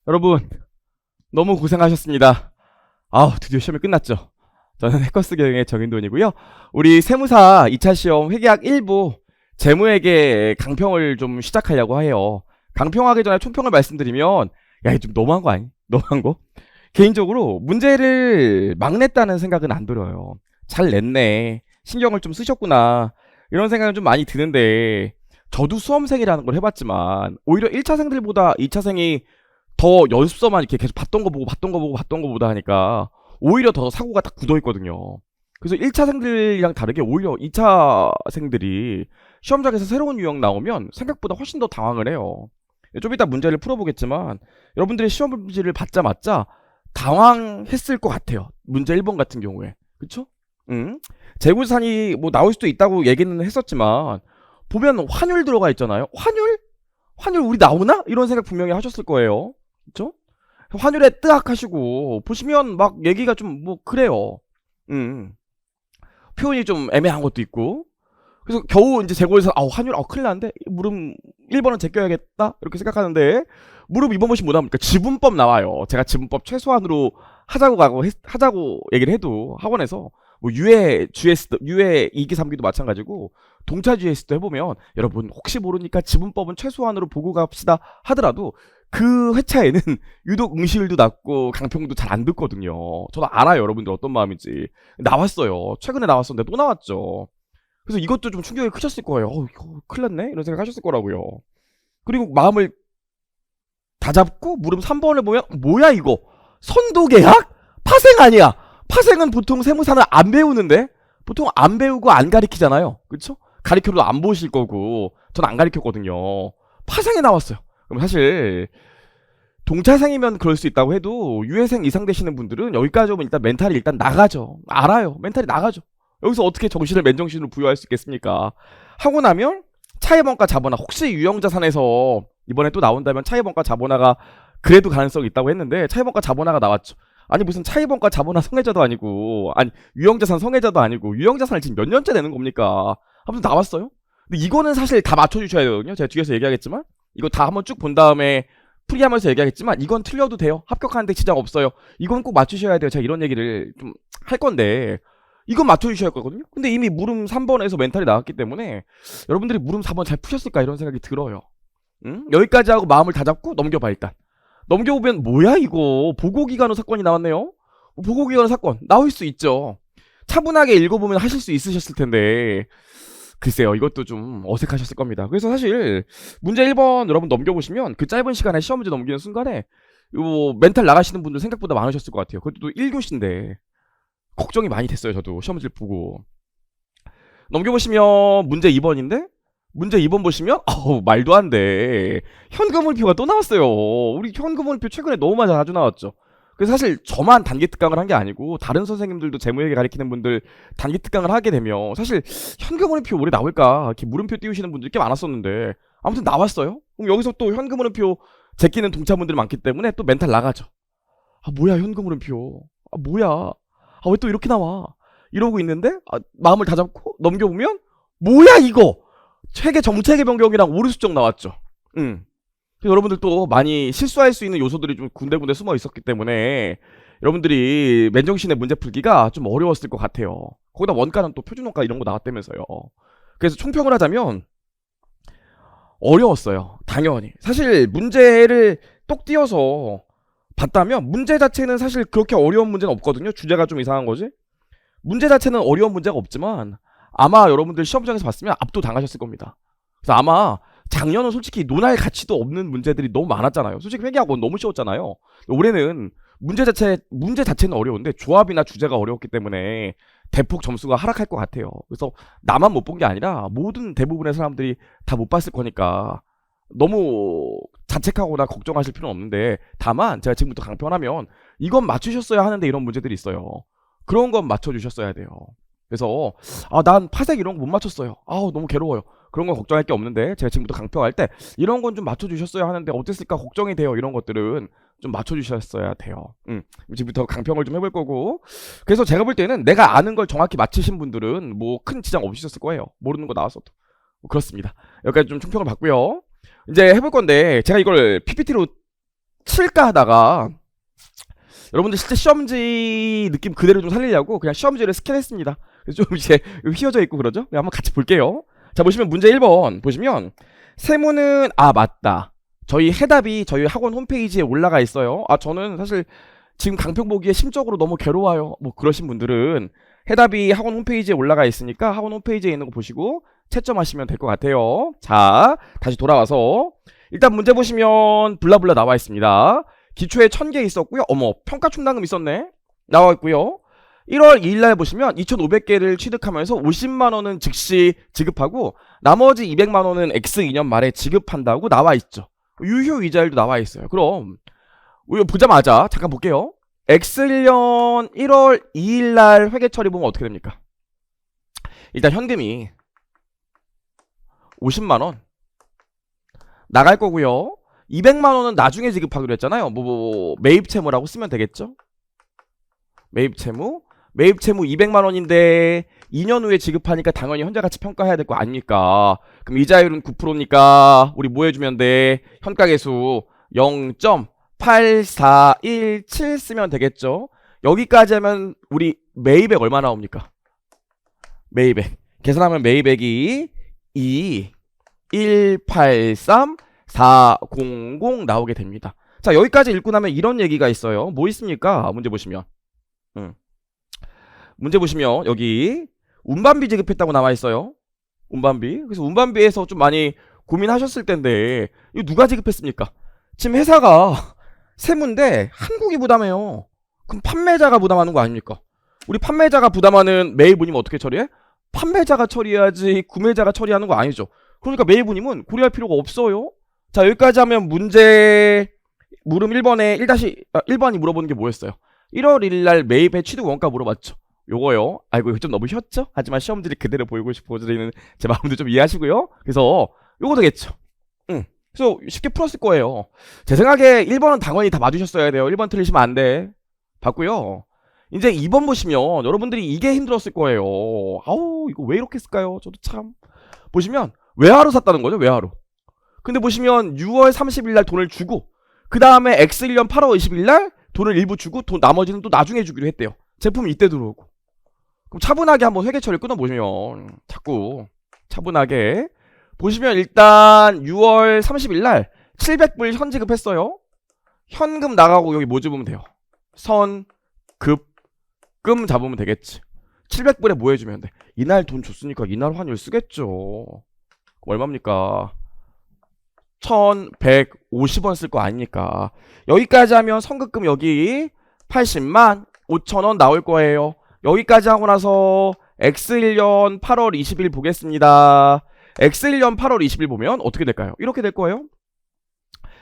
여러분, 너무 고생하셨습니다. 드디어 시험이 끝났죠. 저는 해커스 경영의 정인돈이고요. 우리 세무사 2차 시험 회계학 1부 재무회계 강평을 좀 시작하려고 해요. 강평하기 전에 총평을 말씀드리면, 야, 이거 좀 너무한 거 아니? 너무한 거? 개인적으로 문제를 막 냈다는 생각은 안 들어요. 잘 냈네. 신경을 좀 쓰셨구나. 이런 생각은 좀 많이 드는데, 저도 수험생이라는 걸 해봤지만, 오히려 1차생들보다 2차생이 더 연습서만 이렇게 계속 봤던 거 보고 봤던 거 보다 하니까 오히려 더 사고가 딱 굳어있거든요. 그래서 1차생들이랑 다르게 오히려 2차생들이 시험장에서 새로운 유형 나오면 생각보다 훨씬 더 당황을 해요. 좀 이따 문제를 풀어보겠지만 여러분들이 시험 문제를 받자마자 당황했을 것 같아요. 문제 1번 같은 경우에. 그쵸? 재고산이 뭐 나올 수도 있다고 얘기는 했었지만 보면 환율 들어가 있잖아요. 환율? 환율 우리 나오나? 이런 생각 분명히 하셨을 거예요. 그쵸? 환율에 뜨악 하시고 보시면 막 얘기가 좀 뭐 그래요. 표현이 좀 애매한 것도 있고. 그래서 겨우 이제 재고에서 환율 큰일 났는데 무릎 1번은 제껴야겠다 이렇게 생각하는데 무릎 2번 보시면 뭐나 합니까? 지분법 나와요. 제가 지분법 최소한으로 하자고 얘기를 해도 학원에서 뭐 유해 GS 유해 2기 3기도 마찬가지고 동차 GS도 해보면 여러분 혹시 모르니까 지분법은 최소한으로 보고 갑시다 하더라도 그 회차에는 유독 응시율도 낮고 강평도 잘 안 듣거든요. 저도 알아요 여러분들 어떤 마음인지. 나왔어요. 최근에 나왔었는데 또 나왔죠. 그래서 이것도 좀 충격이 크셨을 거예요. 이거 큰일 났네? 이런 생각 하셨을 거라고요. 그리고 마음을 다잡고 무릎 3번을 보면 뭐야 이거? 선도계약? 파생 아니야. 파생은 보통 세무사는 안 배우는데 보통 안 배우고 안 가리키잖아요. 그쵸? 가리켜도 안 보실 거고 전 안 가리켰거든요. 파생이 나왔어요. 그럼 사실 동차생이면 그럴 수 있다고 해도 유해생 이상 되시는 분들은 여기까지 오면 일단 멘탈이 일단 나가죠. 알아요. 멘탈이 나가죠. 여기서 어떻게 정신을 맨정신으로 부여할 수 있겠습니까? 하고 나면 차해번가 자본화 혹시 유형자산에서 이번에 또 나온다면 차해번가 자본화가 그래도 가능성이 있다고 했는데 차해번가 자본화가 나왔죠. 아니 무슨 차해번가 자본화 성애자도 아니고 아니 유형자산 성애자도 아니고 유형자산을 지금 몇 년째 내는 겁니까? 아무튼 나왔어요. 근데 이거는 사실 다 맞춰주셔야 되거든요. 제가 뒤에서 얘기하겠지만 이거 다 한번 쭉 본 다음에 풀이하면서 얘기하겠지만 이건 틀려도 돼요. 합격하는데 지장 없어요. 이건 꼭 맞추셔야 돼요. 제가 이런 얘기를 좀 할 건데 이건 맞춰주셔야 할 거거든요. 근데 이미 물음 3번에서 멘탈이 나왔기 때문에 여러분들이 물음 4번 잘 푸셨을까 이런 생각이 들어요. 여기까지 하고 마음을 다잡고 넘겨봐 일단. 넘겨보면 뭐야 이거 보고기간호 사건이 나왔네요. 보고기간호 사건 나올 수 있죠. 차분하게 읽어보면 하실 수 있으셨을 텐데 글쎄요 이것도 좀 어색하셨을 겁니다. 그래서 사실 문제 1번 여러분 넘겨보시면 그 짧은 시간에 시험 문제 넘기는 순간에 요 멘탈 나가시는 분들 생각보다 많으셨을 것 같아요. 그것도 1교시인데 걱정이 많이 됐어요. 저도 시험 문제를 보고 넘겨보시면 문제 2번인데 문제 2번 보시면 말도 안 돼. 현금흐름표가 또 나왔어요. 우리 현금흐름표 최근에 너무 많이 자주 나왔죠. 그래서 사실 저만 단기 특강을 한 게 아니고 다른 선생님들도 재무회계 가르치는 분들 단기 특강을 하게 되면 사실 현금흐름표 올해 나올까 이렇게 물음표 띄우시는 분들이 꽤 많았었는데 아무튼 나왔어요. 그럼 여기서 또 현금흐름표 제끼는 동차분들이 많기 때문에 또 멘탈 나가죠. 뭐야 현금흐름표. 뭐야. 왜 또 이렇게 나와. 이러고 있는데 마음을 다잡고 넘겨보면 뭐야 이거. 회계 정책의 변경이랑 오류 수정 나왔죠. 여러분들 또 많이 실수할 수 있는 요소들이 좀 군데군데 숨어 있었기 때문에 여러분들이 맨정신의 문제 풀기가 좀 어려웠을 것 같아요. 거기다 원가는 또 표준원가 이런 거 나왔다면서요. 그래서 총평을 하자면 어려웠어요. 당연히. 사실 문제를 똑 띄어서 봤다면 문제 자체는 사실 그렇게 어려운 문제는 없거든요. 주제가 좀 이상한 거지. 문제 자체는 어려운 문제가 없지만 아마 여러분들 시험장에서 봤으면 압도당하셨을 겁니다. 그래서 아마 작년은 솔직히 논할 가치도 없는 문제들이 너무 많았잖아요. 솔직히 회계학원 너무 쉬웠잖아요. 올해는 문제 자체는 어려운데 조합이나 주제가 어려웠기 때문에 대폭 점수가 하락할 것 같아요. 그래서 나만 못 본 게 아니라 모든 대부분의 사람들이 다 못 봤을 거니까 너무 자책하거나 걱정하실 필요는 없는데 다만 제가 지금부터 강평하면 이건 맞추셨어야 하는데 이런 문제들이 있어요. 그런 건 맞춰주셨어야 돼요. 그래서 난 파생 이런 거 못 맞췄어요. 너무 괴로워요. 그런 건 걱정할 게 없는데 제가 지금부터 강평할 때 이런 건 좀 맞춰주셨어야 하는데 어땠을까 걱정이 돼요. 이런 것들은 좀 맞춰주셨어야 돼요. 지금부터 강평을 좀 해볼 거고 그래서 제가 볼 때는 내가 아는 걸 정확히 맞히신 분들은 뭐 큰 지장 없으셨을 거예요. 모르는 거 나왔어도 그렇습니다. 여기까지 좀 총평을 받고요. 이제 해볼 건데 제가 이걸 PPT로 칠까 하다가 여러분들 실제 시험지 느낌 그대로 좀 살리려고 그냥 시험지를 스캔했습니다. 그래서 좀 이제 휘어져 있고 그러죠? 네, 한번 같이 볼게요. 자, 보시면 문제 1번 보시면 세무는 맞다. 저희 해답이 저희 학원 홈페이지에 올라가 있어요. 저는 사실 지금 강평 보기에 심적으로 너무 괴로워요. 뭐 그러신 분들은 해답이 학원 홈페이지에 올라가 있으니까 학원 홈페이지에 있는 거 보시고 채점하시면 될 것 같아요. 자, 다시 돌아와서 일단 문제 보시면 블라블라 나와 있습니다. 기초에 1000개 있었고요. 어머, 평가 충당금 있었네. 나와 있고요. 1월 2일날 보시면 2,500개를 취득하면서 50만원은 즉시 지급하고 나머지 200만원은 X2년 말에 지급한다고 나와 있죠. 유효 이자율도 나와 있어요. 그럼 이거 보자마자 잠깐 볼게요. X1년 1월 2일날 회계 처리 보면 어떻게 됩니까? 일단 현금이 50만원 나갈 거고요. 200만원은 나중에 지급하기로 했잖아요. 매입 채무라고 쓰면 되겠죠? 매입 채무 200만원인데 2년 후에 지급하니까 당연히 현재가치 평가해야 될 거 아닙니까? 그럼 이자율은 9%니까 우리 뭐 해주면 돼? 현가계수 0.8417 쓰면 되겠죠? 여기까지 하면 우리 매입액 얼마 나옵니까? 매입액 계산하면 매입액이 183,400 나오게 됩니다. 자, 여기까지 읽고 나면 이런 얘기가 있어요. 뭐 있습니까? 문제 보시면 문제 보시면 여기 운반비 지급했다고 나와 있어요. 운반비. 그래서 운반비에서 좀 많이 고민하셨을 텐데 이거 누가 지급했습니까? 지금 회사가 세무인데 한국이 부담해요. 그럼 판매자가 부담하는 거 아닙니까? 우리 판매자가 부담하는 매입운임 어떻게 처리해? 판매자가 처리해야지 구매자가 처리하는 거 아니죠. 그러니까 매입운임은 고려할 필요가 없어요. 자, 여기까지 하면 문제 물음 1번에 1번이 물어보는 게 뭐였어요? 1월 1일날 매입의 취득 원가 물어봤죠. 요거요. 아이고, 이거 좀 너무 쉬웠죠? 하지만 시험들이 그대로 보이고 싶어지는 제 마음도 좀 이해하시고요. 그래서 요거 되겠죠. 그래서 쉽게 풀었을 거예요. 제 생각에 1번은 당연히 다 맞으셨어야 돼요. 1번 틀리시면 안 돼. 봤고요. 이제 2번 보시면 여러분들이 이게 힘들었을 거예요. 아우, 이거 왜 이렇게 했을까요? 저도 참. 보시면 외화로 샀다는 거죠. 외화로. 근데 보시면 6월 30일 날 돈을 주고 그 다음에 X1년 8월 20일 날 돈을 일부 주고 나머지는 또 나중에 주기로 했대요. 제품이 이때 들어오고. 그럼 차분하게 한번 회계 처리 끊어보시면 자꾸 차분하게 보시면 일단 6월 30일 날 700불 현지급했어요. 현금 나가고 여기 뭐 집으면 돼요? 선급금 잡으면 되겠지. 700불에 뭐 해주면 돼? 이날 돈 줬으니까 이날 환율 쓰겠죠. 얼마입니까? 1150원 쓸 거 아니니까. 여기까지 하면 선급금 여기 80만 5천원 나올 거예요. 여기까지 하고 나서 X1년 8월 20일 보겠습니다. X1년 8월 20일 보면 어떻게 될까요? 이렇게 될 거예요.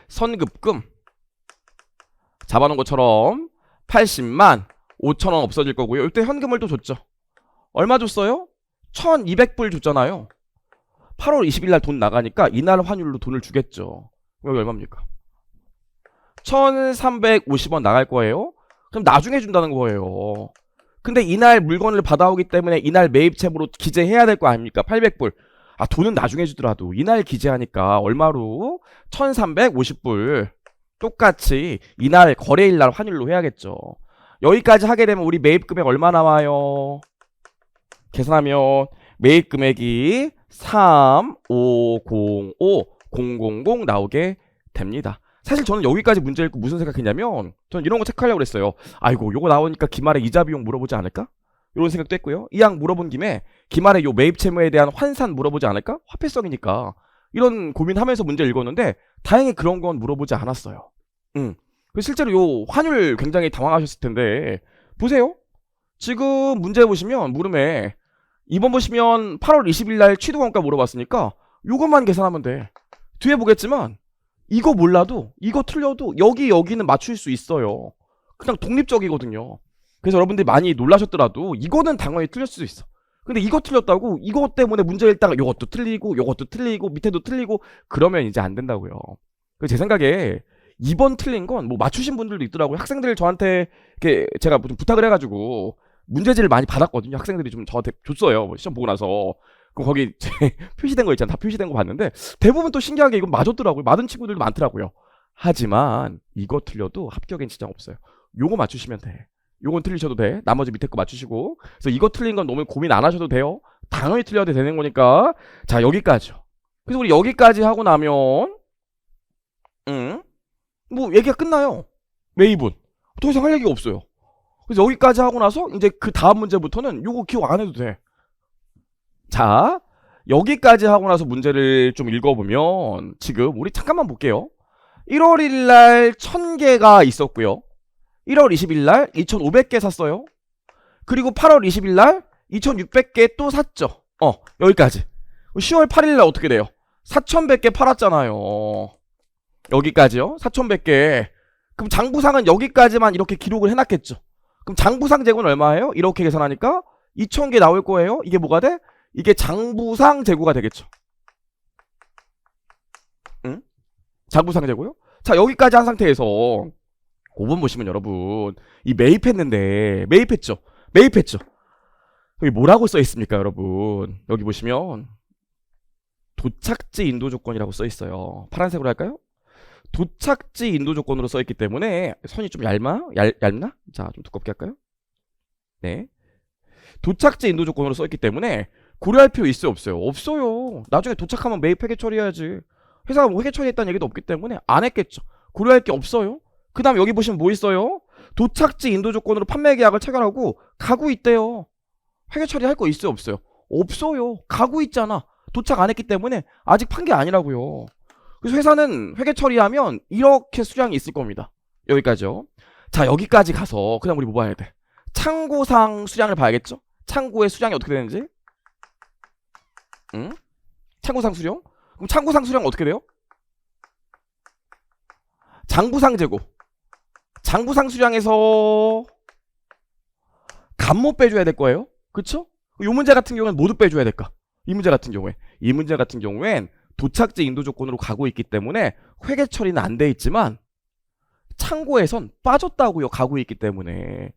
선급금 잡아놓은 것처럼 80만 5천원 없어질 거고요. 이때 현금을 또 줬죠. 얼마 줬어요? 1200불 줬잖아요. 8월 20일 날 돈 나가니까 이날 환율로 돈을 주겠죠. 여기 얼마입니까? 1350원 나갈 거예요. 그럼 나중에 준다는 거예요. 근데 이날 물건을 받아오기 때문에 이날 매입채무로 기재해야 될 거 아닙니까? 800불. 돈은 나중에 주더라도 이날 기재하니까 얼마로? 1350불. 똑같이 이날 거래일 날 환율로 해야겠죠. 여기까지 하게 되면 우리 매입 금액 얼마 나와요? 계산하면 매입 금액이 3505000 나오게 됩니다. 사실 저는 여기까지 문제 읽고 무슨 생각했냐면 저는 이런 거 체크하려고 그랬어요. 아이고, 요거 나오니까 기말에 이자 비용 물어보지 않을까? 이런 생각도 했고요. 이왕 물어본 김에 기말에 요 매입 채무에 대한 환산 물어보지 않을까? 화폐성이니까. 이런 고민하면서 문제 읽었는데 다행히 그런 건 물어보지 않았어요. 실제로 요 환율 굉장히 당황하셨을 텐데 보세요. 지금 문제 보시면 물음에 2번 보시면 8월 20일 날 취득원가 물어봤으니까 요것만 계산하면 돼. 뒤에 보겠지만 이거 몰라도 이거 틀려도 여기는 맞출 수 있어요. 그냥 독립적이거든요. 그래서 여러분들이 많이 놀라셨더라도 이거는 당연히 틀릴 수도 있어. 근데 이거 틀렸다고 이것 때문에 문제 읽다가 요것도 틀리고 밑에도 틀리고 그러면 이제 안 된다고요. 제 생각에 2번 틀린 건 뭐 맞추신 분들도 있더라고요. 학생들 저한테 이렇게 제가 좀 부탁을 해가지고 문제지를 많이 받았거든요. 학생들이 좀 저한테 줬어요. 뭐 시험 보고 나서. 그럼 거기 표시된 거 있잖아. 다 표시된 거 봤는데 대부분 또 신기하게 이건 맞았더라고요. 맞은 친구들도 많더라고요. 하지만 이거 틀려도 합격엔 지장 없어요. 요거 맞추시면 돼. 요건 틀리셔도 돼. 나머지 밑에 거 맞추시고. 그래서 이거 틀린 건 너무 고민 안 하셔도 돼요. 당연히 틀려도 되는 거니까. 자, 여기까지요. 그래서 우리 여기까지 하고 나면 뭐 얘기가 끝나요. 매입은 더 이상 할 얘기가 없어요. 그래서 여기까지 하고 나서 이제 그 다음 문제부터는 요거 기억 안 해도 돼. 자, 여기까지 하고 나서 문제를 좀 읽어보면 지금 우리 잠깐만 볼게요. 1월 1일날 1000개가 있었고요. 1월 20일날 2500개 샀어요. 그리고 8월 20일날 2600개 또 샀죠. 여기까지. 10월 8일날 어떻게 돼요? 4100개 팔았잖아요. 여기까지요. 4100개. 그럼 장부상은 여기까지만 이렇게 기록을 해놨겠죠. 그럼 장부상 재고는 얼마예요? 이렇게 계산하니까 2000개 나올 거예요. 이게 뭐가 돼? 이게 장부상 재고가 되겠죠. 응? 장부상 재고요? 자, 여기까지 한 상태에서 5번 보시면 여러분 이 매입했는데 매입했죠. 여기 뭐라고 써 있습니까, 여러분? 여기 보시면 도착지 인도 조건이라고 써 있어요. 파란색으로 할까요? 도착지 인도 조건으로 써 있기 때문에 선이 좀 얇나? 자, 좀 두껍게 할까요? 네. 도착지 인도 조건으로 써 있기 때문에 고려할 필요 있어요, 없어요? 없어요. 나중에 도착하면 매입 회계 처리해야지. 회사가 뭐 회계 처리했다는 얘기도 없기 때문에 안 했겠죠. 고려할 게 없어요. 그 다음 여기 보시면 뭐 있어요? 도착지 인도 조건으로 판매 계약을 체결하고 가구 있대요. 회계 처리할 거 있어요, 없어요? 없어요. 가구 있잖아. 도착 안 했기 때문에 아직 판 게 아니라고요. 그래서 회사는 회계 처리하면 이렇게 수량이 있을 겁니다. 여기까지요. 자, 여기까지 가서 그다음 우리 뭐 봐야 돼? 창고상 수량을 봐야겠죠? 창고의 수량이 어떻게 되는지? 창고상 수량? 그럼 창고상 수량 어떻게 돼요? 장부상 재고. 장부상 수량에서 감모 빼줘야 될 거예요. 그쵸? 이 문제 같은 경우는 모두 빼줘야 될까? 이 문제 같은 경우엔 도착지 인도 조건으로 가고 있기 때문에 회계 처리는 안 돼 있지만 창고에선 빠졌다고요. 가고 있기 때문에.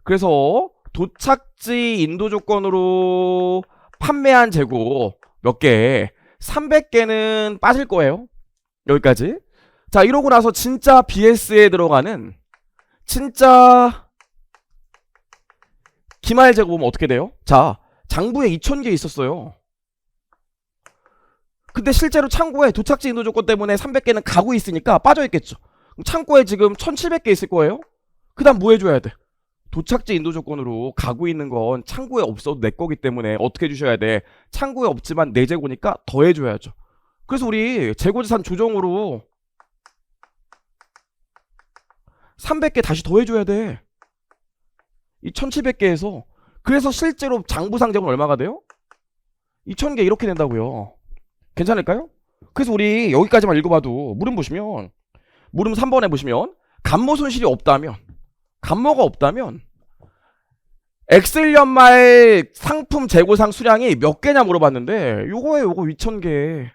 그래서 도착지 인도 조건으로 판매한 재고 몇 개? 300개는 빠질 거예요. 여기까지. 자, 이러고 나서 진짜 BS에 들어가는 진짜 기말 재고 보면 어떻게 돼요? 자, 장부에 2000개 있었어요. 근데 실제로 창고에 도착지 인도 조건 때문에 300개는 가고 있으니까 빠져있겠죠. 그럼 창고에 지금 1700개 있을 거예요. 그 다음 뭐 해줘야 돼? 도착지 인도 조건으로 가고 있는 건 창고에 없어도 내 거기 때문에 어떻게 해주셔야 돼? 창고에 없지만 내 재고니까 더 해줘야죠. 그래서 우리 재고자산 조정으로 300개 다시 더 해줘야 돼. 이 1700개에서. 그래서 실제로 장부상 재고는 얼마가 돼요? 2000개 이렇게 된다고요. 괜찮을까요? 그래서 우리 여기까지만 읽어봐도 물음 보시면 물음 3번에 보시면 감모 손실이 없다면 감모가 없다면 엑셀 연말 상품 재고상 수량이 몇 개냐 물어봤는데 요거에 요거 2000개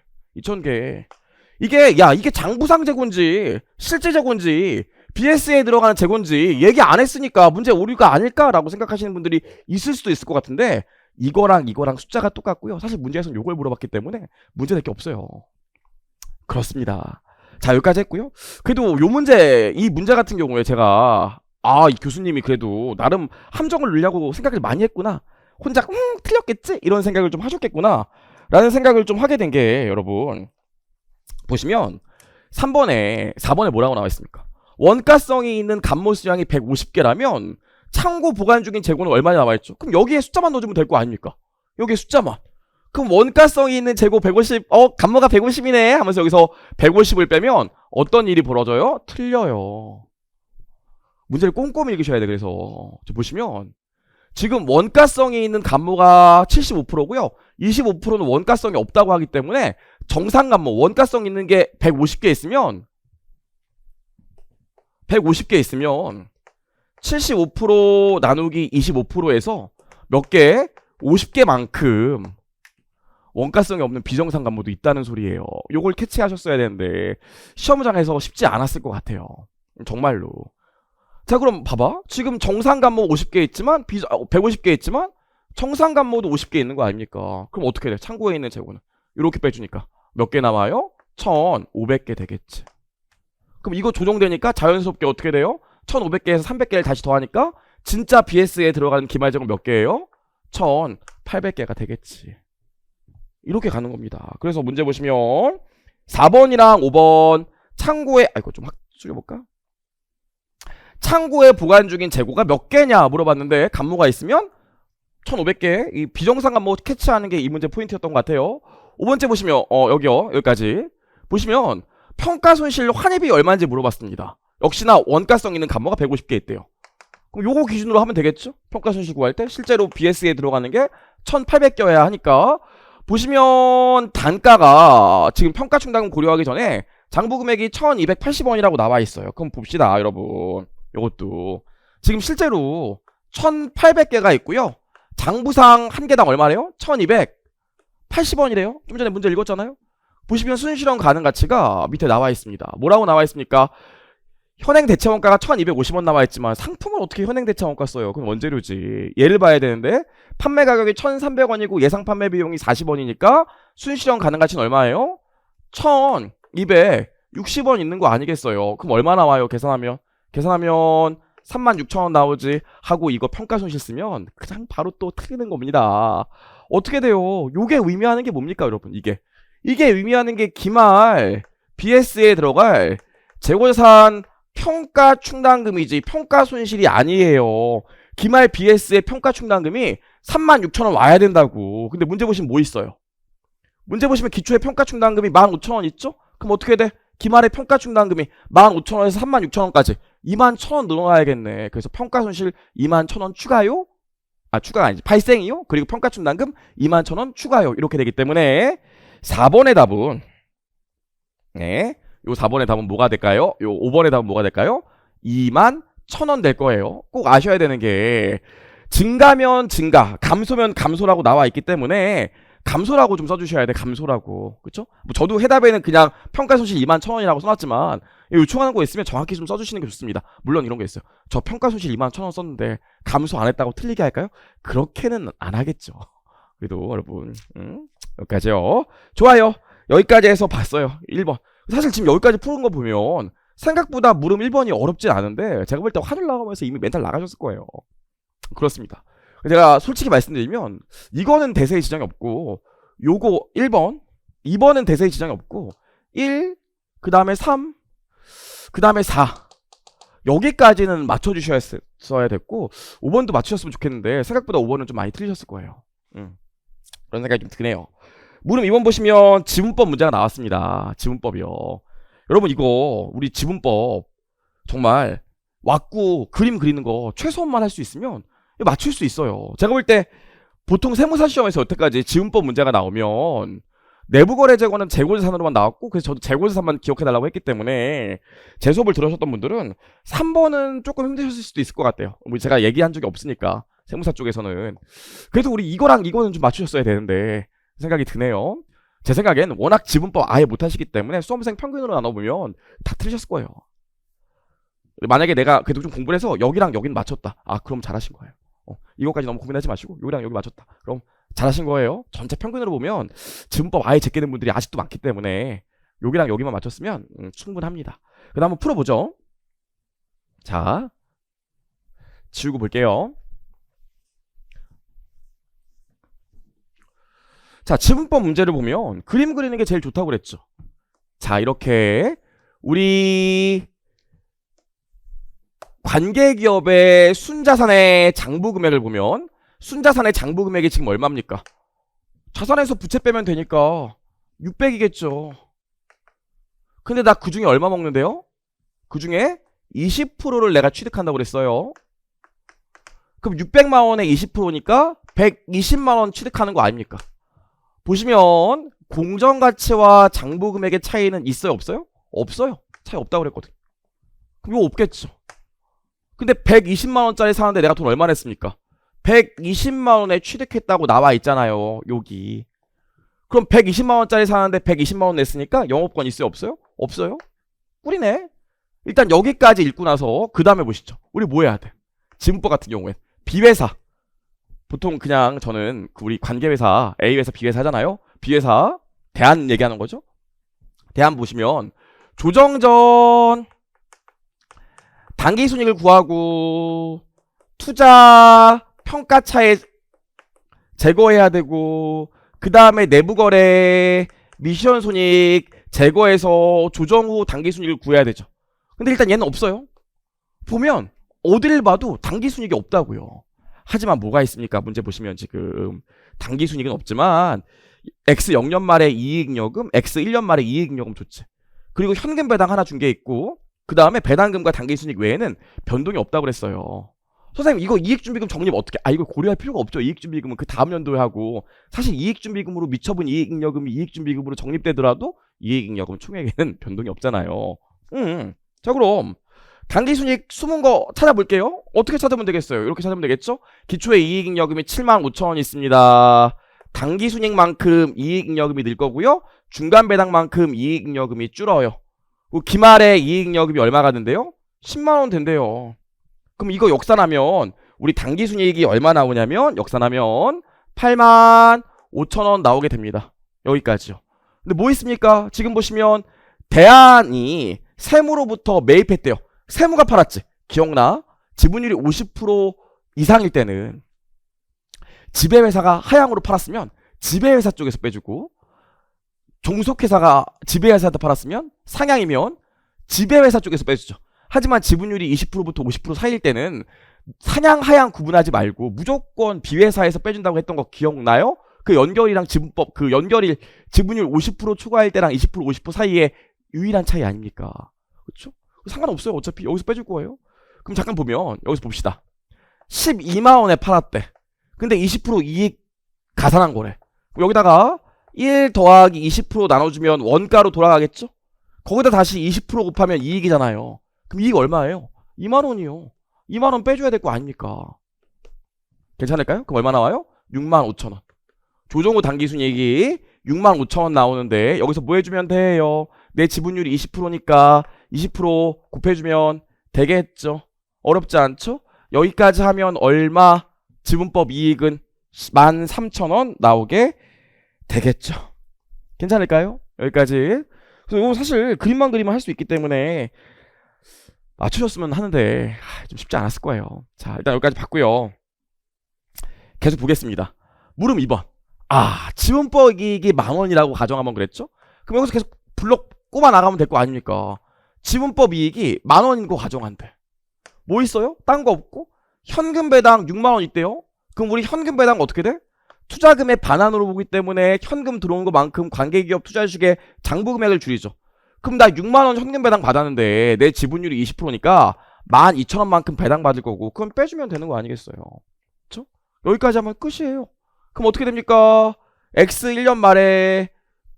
이게 장부상 재고인지 실제 재고인지 BS에 들어가는 재고인지 얘기 안 했으니까 문제 오류가 아닐까라고 생각하시는 분들이 있을 수도 있을 것 같은데 이거랑 숫자가 똑같고요. 사실 문제에서는 요걸 물어봤기 때문에 문제 될 게 없어요. 그렇습니다. 자, 여기까지 했고요. 그래도 이 문제 같은 경우에 제가 이 교수님이 그래도 나름 함정을 넣으려고 생각을 많이 했구나. 혼자 틀렸겠지? 이런 생각을 좀 하셨겠구나 라는 생각을 좀 하게 된 게 여러분 보시면 4번에 뭐라고 나와 있습니까? 원가성이 있는 감모 수량이 150개라면 창고 보관 중인 재고는 얼마나 남아있죠? 그럼 여기에 숫자만 넣어주면 될 거 아닙니까? 여기에 숫자만. 그럼 원가성이 있는 재고 150, 감모가 150이네 하면서 여기서 150을 빼면 어떤 일이 벌어져요? 틀려요. 문제를 꼼꼼히 읽으셔야 돼. 그래서 보시면 지금 원가성이 있는 감모가 75%고요 25%는 원가성이 없다고 하기 때문에 정상 감모, 원가성 있는 게 150개 있으면 75% 나누기 25%에서 몇 개? 50개만큼 원가성이 없는 비정상 감모도 있다는 소리예요. 요걸 캐치하셨어야 되는데 시험장에서 쉽지 않았을 것 같아요. 정말로. 자, 그럼 봐봐. 지금 정상 감모 50개 있지만 150개 있지만 정상 감모도 50개 있는 거 아닙니까? 그럼 어떻게 돼? 창고에 있는 재고는 이렇게 빼주니까 몇 개 남아요? 1500개 되겠지. 그럼 이거 조정되니까 자연스럽게 어떻게 돼요? 1500개에서 300개를 다시 더하니까 진짜 BS에 들어가는 기말재고 몇 개예요? 1800개가 되겠지. 이렇게 가는 겁니다. 그래서 문제 보시면 4번이랑 5번 창고에 이거 좀 확 줄여볼까? 창고에 보관 중인 재고가 몇 개냐 물어봤는데 간모가 있으면 1500개. 이 비정상 간모 캐치하는 게 이 문제 포인트였던 것 같아요. 5번째 보시면 여기요. 여기까지 보시면 평가 손실 환입이 얼마인지 물어봤습니다. 역시나 원가성 있는 간모가 150개 있대요. 그럼 요거 기준으로 하면 되겠죠? 평가 손실 구할 때 실제로 BS에 들어가는 게 1800개여야 하니까 보시면 단가가 지금 평가 충당금 고려하기 전에 장부 금액이 1280원이라고 나와 있어요. 그럼 봅시다, 여러분. 요것도 지금 실제로 1800개가 있고요. 장부상 한 개당 얼마래요? 1280원이래요. 좀 전에 문제 읽었잖아요. 보시면 순실현 가능 가치가 밑에 나와 있습니다. 뭐라고 나와 있습니까? 현행 대체 원가가 1250원 나와 있지만 상품은 어떻게 현행 대체 원가 써요? 그건 원재료지. 얘를 봐야 되는데 판매 가격이 1300원이고 예상 판매 비용이 40원이니까 순실현 가능 가치는 얼마예요? 1260원 있는 거 아니겠어요? 그럼 얼마 나와요? 계산하면 36,000원 나오지 하고 이거 평가 손실 쓰면 그냥 바로 또 틀리는 겁니다. 어떻게 돼요? 요게 의미하는 게 뭡니까, 여러분? 이게 의미하는 게 기말 BS에 들어갈 재고자산 평가 충당금이지 평가 손실이 아니에요. 기말 BS의 평가 충당금이 36,000원 와야 된다고. 근데 문제 보시면 뭐 있어요? 문제 보시면 기초의 평가 충당금이 15,000원 있죠? 그럼 어떻게 돼? 기말의 평가 충당금이 15,000원에서 36,000원까지 21,000원 늘어나야겠네. 그래서 평가 손실 21,000원 추가요? 추가가 아니지. 발생이요? 그리고 평가 충당금 21,000원 추가요. 이렇게 되기 때문에 4번의 답은 요 4번의 답은 뭐가 될까요? 요 5번의 답은 뭐가 될까요? 21,000원 될 거예요. 꼭 아셔야 되는 게 증가면 증가, 감소면 감소라고 나와 있기 때문에 감소라고 좀 써주셔야 돼. 감소라고. 그쵸? 뭐 저도 해답에는 그냥 평가 손실 21,000원이라고 써놨지만 요청하는 거 있으면 정확히 좀 써주시는 게 좋습니다. 물론 이런 게 있어요. 저 평가 손실 21,000원 썼는데 감소 안 했다고 틀리게 할까요? 그렇게는 안 하겠죠. 그래도 여러분 여기까지요. 좋아요. 여기까지 해서 봤어요. 1번. 사실 지금 여기까지 푸는 거 보면 생각보다 물음 1번이 어렵진 않은데 제가 볼 때 환율 나가면서 이미 멘탈 나가셨을 거예요. 그렇습니다. 제가 솔직히 말씀드리면 이거는 대세의 지장이 없고 요거 1번 2번은 대세의 지장이 없고 1 그 다음에 3 그 다음에 4 여기까지는 맞춰주셔야 됐고 5번도 맞추셨으면 좋겠는데 생각보다 5번은 좀 많이 틀리셨을 거예요. 그런 생각이 좀 드네요. 물음 2번 보시면 지분법 문제가 나왔습니다. 지분법이요. 여러분 이거 우리 지분법 정말 왁구 그림 그리는 거 최소한만 할 수 있으면 맞출 수 있어요. 제가 볼 때 보통 세무사 시험에서 여태까지 지분법 문제가 나오면 내부거래재고는 재고자산으로만 나왔고 그래서 저도 재고자산만 기억해달라고 했기 때문에 제 수업을 들으셨던 분들은 3번은 조금 힘드셨을 수도 있을 것 같아요. 제가 얘기한 적이 없으니까 세무사 쪽에서는. 그래도 우리 이거랑 이거는 좀 맞추셨어야 되는데 생각이 드네요. 제 생각엔 워낙 지분법 아예 못하시기 때문에 수험생 평균으로 나눠보면 다 틀리셨을 거예요. 만약에 내가 그래도 좀 공부를 해서 여기랑 여기는 맞췄다. 그럼 잘하신 거예요. 이거까지 너무 고민하지 마시고 여기랑 여기 맞췄다. 그럼 잘하신 거예요. 전체 평균으로 보면 지분법 아예 제끼는 분들이 아직도 많기 때문에 여기랑 여기만 맞췄으면 충분합니다. 그 다음 한번 풀어보죠. 자, 지우고 볼게요. 자, 지분법 문제를 보면 그림 그리는 게 제일 좋다고 그랬죠. 자, 이렇게 우리 관계기업의 순자산의 장부금액을 보면 순자산의 장부금액이 지금 얼마입니까? 자산에서 부채 빼면 되니까 600이겠죠. 근데 나 그 중에 얼마 먹는데요? 그 중에 20%를 내가 취득한다고 그랬어요. 그럼 600만원에 20%니까 120만원 취득하는 거 아닙니까? 보시면 공정가치와 장부금액의 차이는 있어요? 없어요? 없어요. 차이 없다고 그랬거든. 그럼 이거 없겠죠. 근데 120만원짜리 사는데 내가 돈 얼마 냈습니까? 120만원에 취득했다고 나와 있잖아요. 여기. 그럼 120만원짜리 사는데 120만원 냈으니까 영업권 있어요? 없어요? 없어요? 꿀이네. 일단 여기까지 읽고 나서 그 다음에 보시죠. 우리 뭐 해야 돼? 지분법 같은 경우엔 B회사. 보통 그냥 저는 우리 관계회사 A회사 B회사 하잖아요. B회사 대안 얘기하는 거죠. 대안 보시면 조정 전 당기순이익을 구하고 투자 평가차에 제거해야 되고 그 다음에 내부거래 미션 손익 제거해서 조정 후 당기순이익을 구해야 되죠. 근데 일단 얘는 없어요. 보면 어딜 봐도 당기순이익이 없다고요. 하지만 뭐가 있습니까? 문제 보시면 지금 당기순이익은 없지만 X 0년 말에 이익여금, X 1년 말에 이익여금 좋지. 그리고 현금 배당 하나 준 게 있고 그 다음에 배당금과 당기순이익 외에는 변동이 없다고 그랬어요. 선생님 이거 이익준비금 적립 어떻게 이거 고려할 필요가 없죠. 이익준비금은 그 다음 연도에 하고 사실 이익준비금으로 미처분 이익여금이 이익준비금으로 적립되더라도 이익여금 총액에는 변동이 없잖아요. 자 그럼 당기순이익 숨은 거 찾아볼게요. 어떻게 찾으면 되겠어요? 이렇게 찾으면 되겠죠? 기초에 이익여금이 75,000원 있습니다. 당기순이익만큼 이익여금이 늘 거고요. 중간배당만큼 이익여금이 줄어요. 기말에 이익여금이 얼마가 된대요? 10만원 된대요. 그럼 이거 역산하면 우리 당기순이익이 얼마 나오냐면 역산하면 85,000원 나오게 됩니다. 여기까지요. 근데 뭐 있습니까? 지금 보시면 대안이 세무로부터 매입했대요. 세무가 팔았지. 기억나? 지분율이 50% 이상일 때는 지배회사가 하향으로 팔았으면 지배회사 쪽에서 빼주고 종속회사가 지배회사한테 팔았으면 상향이면 지배회사 쪽에서 빼주죠. 하지만 지분율이 20%부터 50% 사이일 때는 상향 하향 구분하지 말고 무조건 비회사에서 빼준다고 했던 거 기억나요? 그 연결이랑 지분법 그 연결일 지분율 50% 초과할 때랑 20% 50% 사이에 유일한 차이 아닙니까? 그렇죠? 상관없어요. 어차피 여기서 빼줄 거예요. 그럼 잠깐 보면 여기서 봅시다. 12만원에 팔았대. 근데 20% 이익 가산한 거래. 여기다가 1 더하기 20% 나눠주면 원가로 돌아가겠죠? 거기다 다시 20% 곱하면 이익이잖아요. 그럼 이익 얼마예요? 2만원이요. 2만원 빼줘야 될 거 아닙니까? 괜찮을까요? 그럼 얼마 나와요? 65,000원. 조정 후 당기순이익이 65,000원 나오는데 여기서 뭐 해주면 돼요? 내 지분율이 20%니까 20% 곱해주면 되겠죠? 어렵지 않죠? 여기까지 하면 얼마? 지분법 이익은 13,000원 나오게 되겠죠? 괜찮을까요? 여기까지. 그래서 이거 사실 그림만 그리면 할 수 있기 때문에 맞추셨으면 하는데 좀 쉽지 않았을 거예요. 자 일단 여기까지 봤고요. 계속 보겠습니다. 물음 2번. 지분법 이익이 10,000원이라고 가정하면 그랬죠? 그럼 여기서 계속 블럭 꼽아 나가면 될 거 아닙니까? 지분법 이익이 10,000원인 거 가정한대. 뭐 있어요? 딴 거 없고 현금 배당 6만원 있대요. 그럼 우리 현금 배당 어떻게 돼? 투자금의 반환으로 보기 때문에 현금 들어온 것만큼 관계기업 투자주식의 장부금액을 줄이죠. 그럼 나 6만원 현금 배당 받았는데 내 지분율이 20%니까 12,000원만큼 배당 받을 거고 그럼 빼주면 되는 거 아니겠어요? 그쵸? 여기까지 하면 끝이에요. 그럼 어떻게 됩니까? X 1년 말에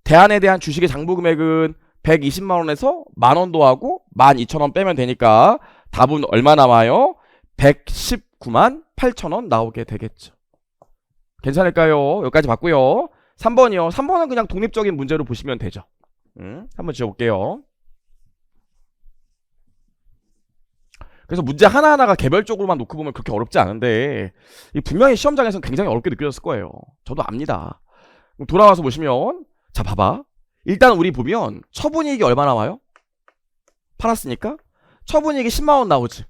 대안에 대한 주식의 장부금액은 120만원에서 만원 더하고 12,000원 빼면 되니까 답은 얼마 나와요? 119만 8천원 나오게 되겠죠. 괜찮을까요? 여기까지 봤고요. 3번이요. 3번은 그냥 독립적인 문제로 보시면 되죠. 한번 지어볼게요. 그래서 문제 하나하나가 개별적으로만 놓고 보면 그렇게 어렵지 않은데 분명히 시험장에서는 굉장히 어렵게 느껴졌을 거예요. 저도 압니다. 돌아와서 보시면 자 봐봐. 일단 우리 보면 처분이익이 얼마 나와요? 팔았으니까 처분이익이 10만원 나오지.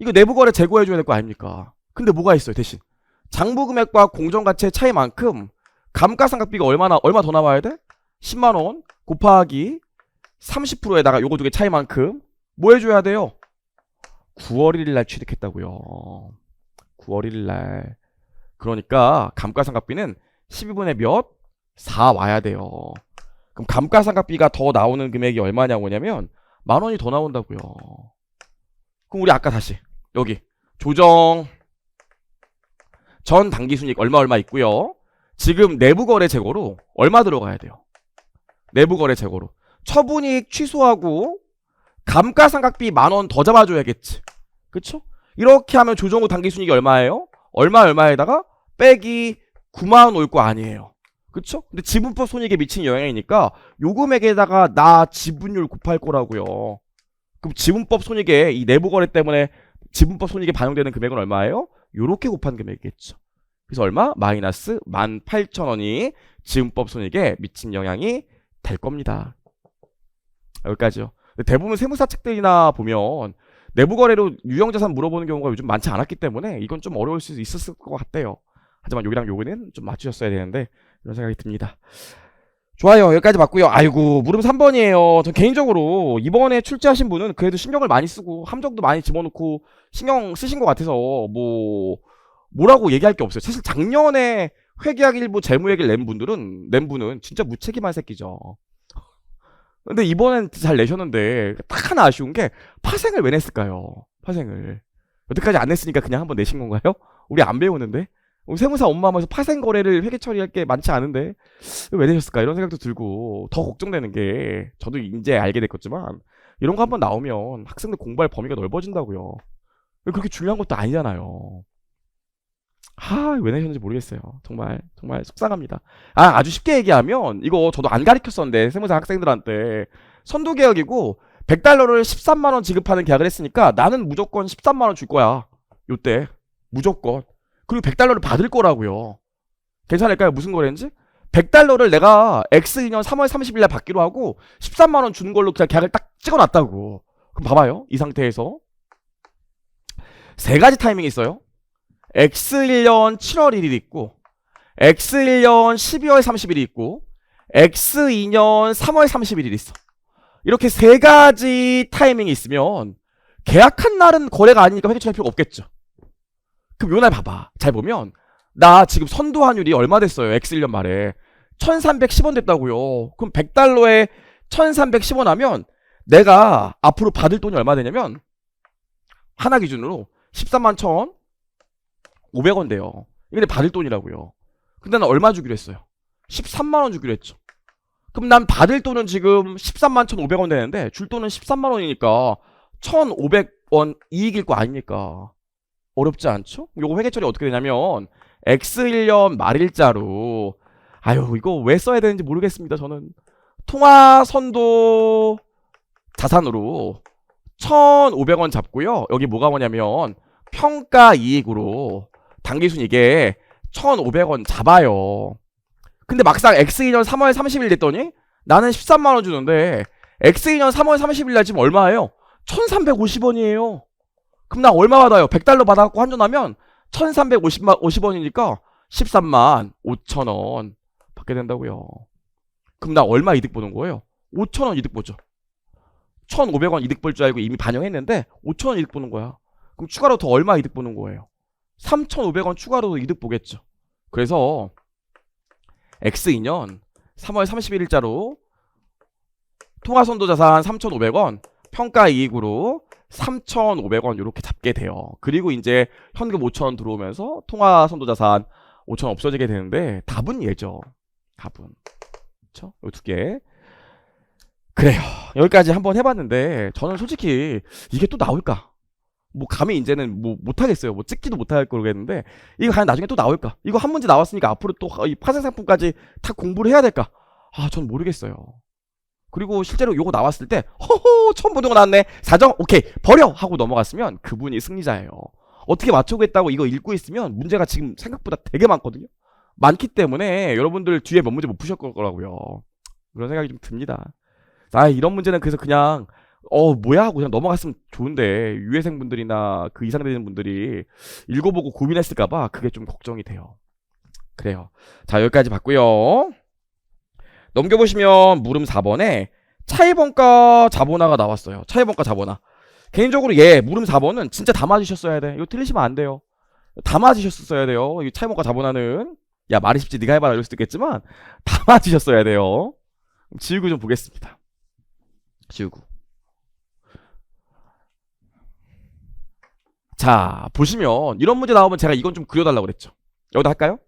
이거 내부거래 재고해줘야 될 거 아닙니까? 근데 뭐가 있어요 대신 장부금액과 공정가치의 차이만큼 감가상각비가 얼마 더 나와야 돼? 10만원 곱하기 30%에다가 요거 두 개 차이만큼 뭐 해줘야 돼요? 9월 1일날 취득했다고요. 9월 1일날. 그러니까 감가상각비는 12분의 몇? 4 와야 돼요. 그럼 감가상각비가 더 나오는 금액이 얼마냐고 뭐냐면 10,000원이 더 나온다고요. 그럼 우리 아까 다시 여기 조정 전 당기순이익 얼마 있고요. 지금 내부거래 재고로 얼마 들어가야 돼요? 내부거래 재고로 처분이익 취소하고 감가상각비 10,000원 더 잡아줘야겠지. 그쵸? 이렇게 하면 조정 후 당기순이익이 얼마예요? 얼마에다가 빼기 9만원 올 거 아니에요. 그쵸? 근데 지분법 손익에 미친 영향이니까 요 금액에다가 나 지분율 곱할 거라고요. 그럼 지분법 손익에 이 내부거래 때문에 지분법 손익에 반영되는 금액은 얼마예요? 요렇게 곱한 금액이겠죠. 그래서 얼마? 마이너스 18,000원이 지분법 손익에 미친 영향이 될 겁니다. 여기까지요. 근데 대부분 세무사 책들이나 보면 내부 거래로 유형 자산 물어보는 경우가 요즘 많지 않았기 때문에 이건 좀 어려울 수 있었을 것 같대요. 하지만 여기랑 요거는 좀 맞추셨어야 되는데 이런 생각이 듭니다. 좋아요. 여기까지 봤고요. 아이고 물음 3번이에요. 전 개인적으로 이번에 출제하신 분은 그래도 신경을 많이 쓰고 함정도 많이 집어넣고 신경 쓰신 것 같아서 뭐라고 얘기할 게 없어요. 사실 작년에 회계학 일부 재무얘기를 낸 분은 진짜 무책임한 새끼죠. 근데 이번엔 잘 내셨는데 딱 하나 아쉬운 게 파생을 왜 냈을까요? 파생을 여태까지 안 냈으니까 그냥 한번 내신 건가요? 우리 안 배우는데 우리 세무사 업무하면서 파생 거래를 회계 처리할 게 많지 않은데 왜 내셨을까 이런 생각도 들고 더 걱정되는 게 저도 이제 알게 됐겠지만 이런 거 한번 나오면 학생들 공부할 범위가 넓어진다고요. 그렇게 중요한 것도 아니잖아요. 왜 내셨는지 모르겠어요. 정말 속상합니다. 아주 쉽게 얘기하면 이거 저도 안 가르쳤었는데 세무사 학생들한테 선도계약이고 100달러를 13만원 지급하는 계약을 했으니까 나는 무조건 13만원 줄 거야. 요때 무조건. 그리고 100달러를 받을 거라고요. 괜찮을까요? 무슨 거래인지? 100달러를 내가 X2년 3월 30일 날 받기로 하고 13만원 주는 걸로 그냥 계약을 딱 찍어놨다고. 그럼 봐봐요. 이 상태에서 세 가지 타이밍이 있어요. X1년 7월 1일 있고 X1년 12월 30일이 있고 X2년 3월 31일 있어. 이렇게 세 가지 타이밍이 있으면 계약한 날은 거래가 아니니까 회계 처리할 필요가 없겠죠. 그럼 요 날 봐봐. 잘 보면 나 지금 선도 환율이 얼마 됐어요? X1년 말에 1310원 됐다고요. 그럼 100달러에 1310원 하면 내가 앞으로 받을 돈이 얼마 되냐면 하나 기준으로 13만 1,500원 돼요. 이게 받을 돈이라고요. 근데 난 얼마 주기로 했어요? 13만원 주기로 했죠. 그럼 난 받을 돈은 지금 13만 1,500원 되는데 줄 돈은 13만원이니까 1,500원 이익일 거 아닙니까? 어렵지 않죠? 요거 회계처리 어떻게 되냐면 X1년 말일자로 이거 왜 써야 되는지 모르겠습니다. 저는 통화선도 자산으로 1,500원 잡고요. 여기 뭐가 뭐냐면 평가이익으로 당기순이익에 1,500원 잡아요. 근데 막상 X2년 3월 30일 됐더니 나는 13만원 주는데 X2년 3월 30일 날 지금 얼마예요? 1,350원이에요. 그럼 나 얼마 받아요? 100달러 받아갖고 환전하면 1,350원이니까 13만 5천원 받게 된다고요. 그럼 나 얼마 이득 보는 거예요? 5천원 이득 보죠. 1,500원 이득 볼 줄 알고 이미 반영했는데 5천원 이득 보는 거야. 그럼 추가로 더 얼마 이득 보는 거예요? 3,500원 추가로 이득 보겠죠. 그래서 X2년 3월 31일자로 통화선도자산 3,500원 평가이익으로 3,500원 이렇게 잡게 돼요. 그리고 이제 현금 5,000원 들어오면서 통화선도자산 5,000원 없어지게 되는데 답은 얘죠. 답은 그렇죠? 이 두 개. 그래요. 여기까지 한번 해봤는데 저는 솔직히 이게 또 나올까? 감히 이제는 못하겠어요. 찍지도 못할 거겠는데 이거 과연 나중에 또 나올까? 이거 한 문제 나왔으니까 앞으로 또 이 파생상품까지 다 공부를 해야 될까? 전 모르겠어요. 그리고 실제로 요거 나왔을 때 처음 보는 거 나왔네. 사정 오케이 버려 하고 넘어갔으면 그분이 승리자예요. 어떻게 맞춰보겠다고 이거 읽고 있으면 문제가 지금 생각보다 되게 많거든요. 많기 때문에 여러분들 뒤에 몇 문제 못 푸셨을 거라고요. 그런 생각이 좀 듭니다. 이런 문제는 그래서 그냥 뭐야 하고 그냥 넘어갔으면 좋은데 유해생분들이나 그 이상 되는 분들이 읽어보고 고민했을까봐 그게 좀 걱정이 돼요. 그래요. 자 여기까지 봤고요. 넘겨보시면 물음 4번에 차이번가 자본화가 나왔어요. 차이번가 자본화. 개인적으로 물음 4번은 진짜 다 맞으셨어야 돼. 이거 틀리시면 안 돼요. 다 맞으셨어야 돼요. 이 차이번가 자본화는 야 말이 쉽지 네가 해봐라 이럴 수도 있겠지만 다 맞으셨어야 돼요. 지우고 좀 보겠습니다. 지우고. 자 보시면 이런 문제 나오면 제가 이건 좀 그려달라고 그랬죠. 여기다 할까요?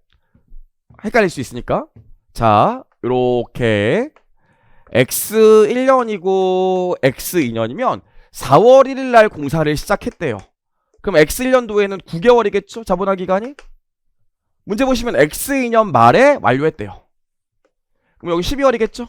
헷갈릴 수 있으니까. 자 요렇게 X1년이고 X2년이면 4월 1일날 공사를 시작했대요. 그럼 X1년도에는 9개월이겠죠? 자본화 기간이? 문제 보시면 X2년 말에 완료했대요. 그럼 여기 12월이겠죠?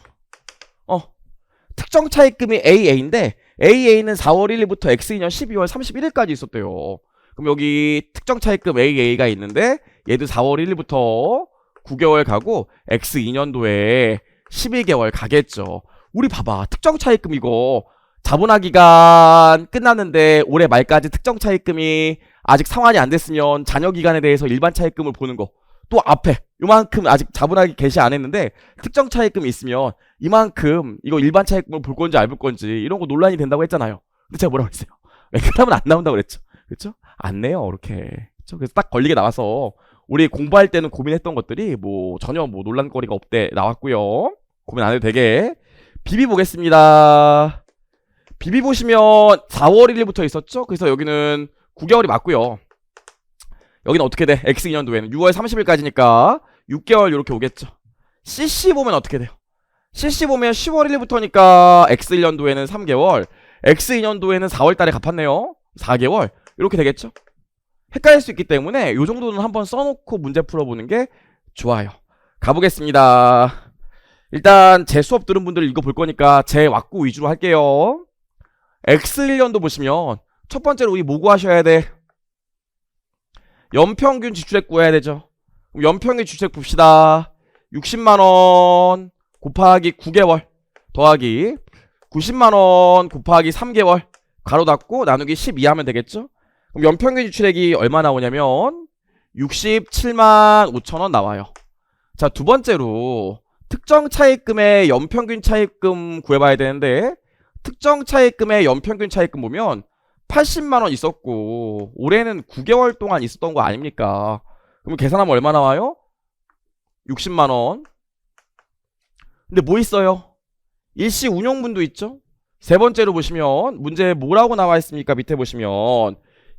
특정 차입금이 AA인데 AA는 4월 1일부터 X2년 12월 31일까지 있었대요. 그럼 여기 특정 차입금 AA가 있는데 얘도 4월 1일부터 9개월 가고 X2년도에 12개월 가겠죠. 우리 봐봐. 특정 차입금 이거 자본화 기간 끝났는데 올해 말까지 특정 차입금이 아직 상환이 안 됐으면 잔여 기간에 대해서 일반 차입금을 보는 거. 또 앞에 이만큼 아직 자본화기 개시 안 했는데 특정 차입금이 있으면 이만큼 이거 일반 차입금을 볼 건지 안 볼 건지 이런 거 논란이 된다고 했잖아요. 근데 제가 뭐라고 했어요? 웬만하면 안 나온다고 그랬죠. 그렇죠? 안 내요 이렇게. 그렇죠? 그래서 딱 걸리게 나와서 우리 공부할 때는 고민했던 것들이 뭐 전혀 뭐 논란거리가 없대 나왔고요. 고민 안 해도 되게 비비 보겠습니다. 비비 보시면 4월 1일부터 있었죠? 그래서 여기는 9개월이 맞고요. 여기는 어떻게 돼? X2년도에는 6월 30일까지니까 6개월 이렇게 오겠죠. CC 보면 어떻게 돼요? CC 보면 10월 1일부터니까 X1년도에는 3개월, X2년도에는 4월 달에 갚았네요. 4개월. 이렇게 되겠죠? 헷갈릴 수 있기 때문에 이 정도는 한번 써놓고 문제 풀어보는 게 좋아요. 가보겠습니다. 일단 제 수업 들은 분들 이거 볼 거니까 제 왁구 위주로 할게요. X1년도 보시면 첫 번째로 우리 뭐 구하셔야 돼? 연평균 지출액 구해야 되죠. 그럼 연평균 지출액 봅시다. 60만원 곱하기 9개월 더하기 90만원 곱하기 3개월 가로 닫고 나누기 12 하면 되겠죠. 그럼 연평균 지출액이 얼마 나오냐면 67만 5천원 나와요. 자, 두 번째로 특정 차입금의 연평균 차입금 구해봐야 되는데 특정 차입금의 연평균 차입금 보면 80만원 있었고 올해는 9개월 동안 있었던 거 아닙니까? 그럼 계산하면 얼마 나와요? 60만원. 근데 뭐 있어요? 일시 운용분도 있죠? 세 번째로 보시면 문제 뭐라고 나와 있습니까? 밑에 보시면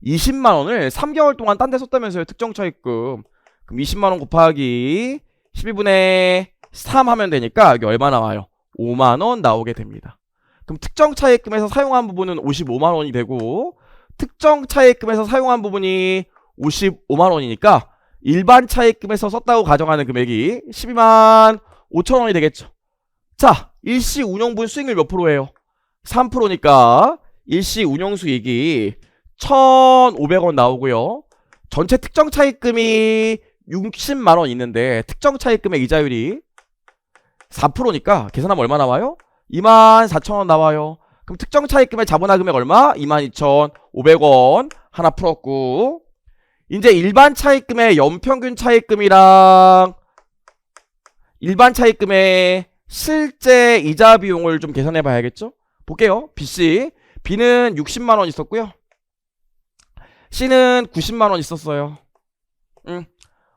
20만원을 3개월 동안 딴 데 썼다면서요. 특정 차입금. 그럼 20만원 곱하기 12분의 3 하면 되니까 여기 얼마 나와요? 5만원 나오게 됩니다. 그럼 특정 차입금에서 사용한 부분은 55만원이 되고 특정 차입금에서 사용한 부분이 55만원이니까 일반 차입금에서 썼다고 가정하는 금액이 12만 5천원이 되겠죠. 자, 일시 운용분 수익률 몇 프로예요? 3%니까 일시 운용 수익이 1,500원 나오고요. 전체 특정 차입금이 60만원 있는데 특정 차입금의 이자율이 4%니까 계산하면 얼마 나와요? 24,000원 나와요. 그럼 특정 차입금의 자본화 금액 얼마? 22,500원 하나 풀었고 이제 일반 차입금의 연평균 차입금이랑 일반 차입금의 실제 이자 비용을 좀 계산해 봐야겠죠? 볼게요. BC B는 60만원 있었고요. C는 90만원 있었어요.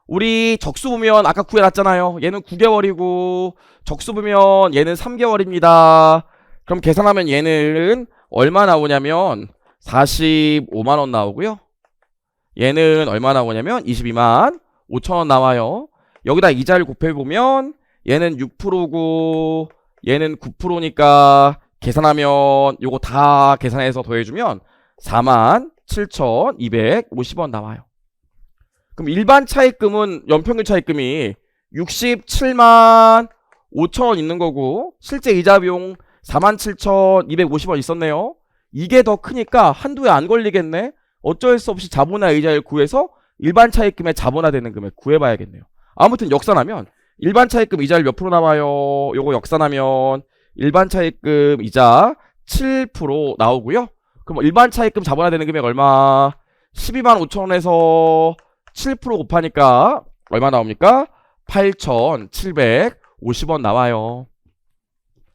우리 적수 보면 아까 구해놨잖아요. 얘는 9개월이고 적수 보면 얘는 3개월입니다. 그럼 계산하면 얘는 얼마 나오냐면 45만원 나오고요. 얘는 얼마 나오냐면 22만 5천원 나와요. 여기다 이자를 곱해보면 얘는 6%고 얘는 9%니까 계산하면 요거 다 계산해서 더해주면 47,250원 나와요. 그럼 일반 차입금은 연평균 차입금이 67만 5천원 있는 거고 실제 이자 비용 47,250원 있었네요. 이게 더 크니까 한두에 안 걸리겠네. 어쩔 수 없이 자본화 이자를 구해서 일반 차입금의 자본화 되는 금액 구해봐야겠네요. 아무튼 역산하면 일반 차입금 이자율 몇 프로 나와요? 요거 역산하면 일반 차입금 이자 7% 나오고요. 그럼 일반 차입금 자본화 되는 금액 얼마? 12만 5천원에서 7% 곱하니까 얼마 나옵니까? 8,750원 나와요.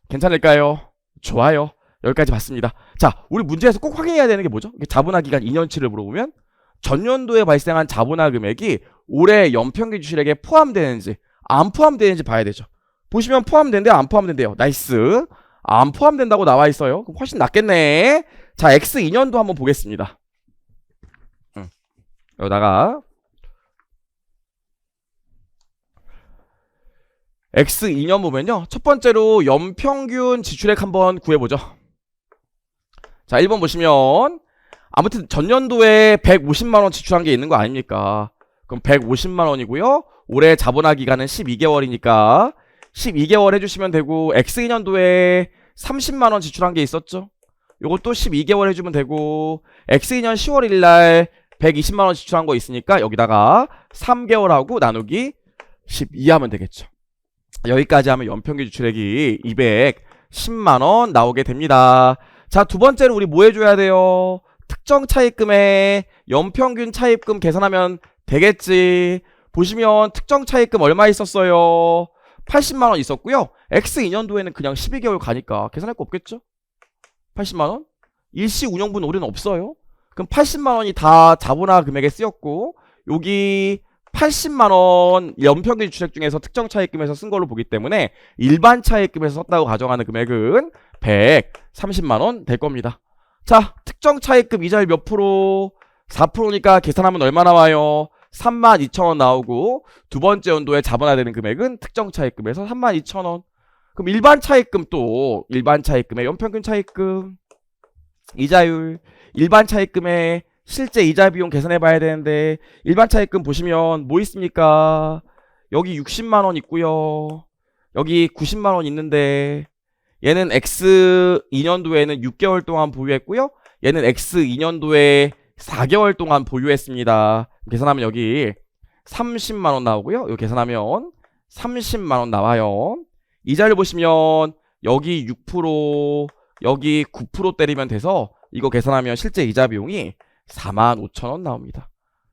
괜찮을까요? 좋아요. 여기까지 봤습니다. 자, 우리 문제에서 꼭 확인해야 되는 게 뭐죠? 자본화 기간 2년치를 물어보면 전년도에 발생한 자본화 금액이 올해 연평균 지출액에 포함되는지 안 포함되는지 봐야 되죠. 보시면 포함된대요, 안 포함된대요. 나이스. 안 포함된다고 나와 있어요. 그럼 훨씬 낫겠네. 자, X2년도 한번 보겠습니다. 여기다가 X2년 보면요. 첫 번째로 연평균 지출액 한번 구해보죠. 자, 1번 보시면 아무튼 전년도에 150만원 지출한 게 있는 거 아닙니까? 그럼 150만원이고요. 올해 자본화 기간은 12개월이니까 12개월 해주시면 되고 X2년도에 30만원 지출한 게 있었죠. 요것도 12개월 해주면 되고 X2년 10월 1일날 120만원 지출한 거 있으니까 여기다가 3개월하고 나누기 12 하면 되겠죠. 여기까지 하면 연평균 지출액이 210만원 나오게 됩니다. 자, 두 번째로 우리 뭐 해줘야 돼요? 특정 차입금에 연평균 차입금 계산하면 되겠지. 보시면 특정 차입금 얼마 있었어요? 80만원 있었고요. X2년도에는 그냥 12개월 가니까 계산할 거 없겠죠? 80만원? 일시 운영분 오류는 없어요. 그럼 80만원이 다 자본화 금액에 쓰였고, 여기 80만원 연평균 주택 중에서 특정 차입금에서 쓴 걸로 보기 때문에 일반 차입금에서 썼다고 가정하는 금액은 130만원 될 겁니다. 자, 특정 차입금 이자율 몇 프로? 4%니까 계산하면 얼마 나와요? 32,000원 나오고, 두 번째 연도에 자본화되는 금액은 특정 차입금에서 32,000원. 그럼 일반 차입금 또 일반 차입금의 연평균 차입금 이자율, 일반 차입금의 실제 이자 비용 계산해 봐야 되는데, 일반 차입금 보시면 뭐 있습니까? 여기 60만원 있고요, 여기 90만원 있는데, 얘는 X2년도에는 6개월 동안 보유했고요, 얘는 X2년도에 4개월 동안 보유했습니다. 계산하면 여기 30만원 나오고요, 여기 계산하면 30만원 나와요. 이자를 보시면 여기 6%, 여기 9% 때리면 돼서 이거 계산하면 실제 이자 비용이 45,000원 나옵니다.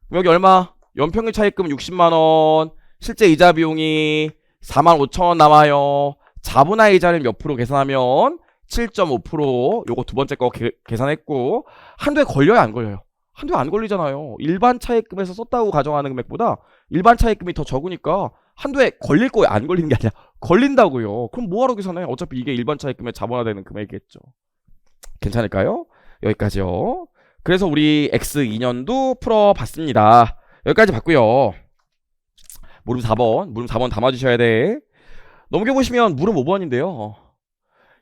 그럼 여기 얼마? 연평균 차입금은 60만원, 실제 이자 비용이 45,000원 나와요. 자본화 이자를 몇 프로 계산하면 7.5%. 요거 두 번째 거 계산했고, 한도에 걸려요, 안 걸려요? 한도에 안 걸리잖아요. 일반 차입금에서 썼다고 가정하는 금액보다 일반 차입금이 더 적으니까 한도에 걸릴 거예요. 안 걸리는 게 아니라 걸린다고요. 그럼 뭐하러 계산해? 어차피 이게 일반 차입금에 자본화되는 금액이겠죠. 괜찮을까요? 여기까지요. 그래서 우리 X2년도 풀어봤습니다. 여기까지 봤고요. 물음 4번 담아주셔야 돼. 넘겨보시면 물음 5번인데요.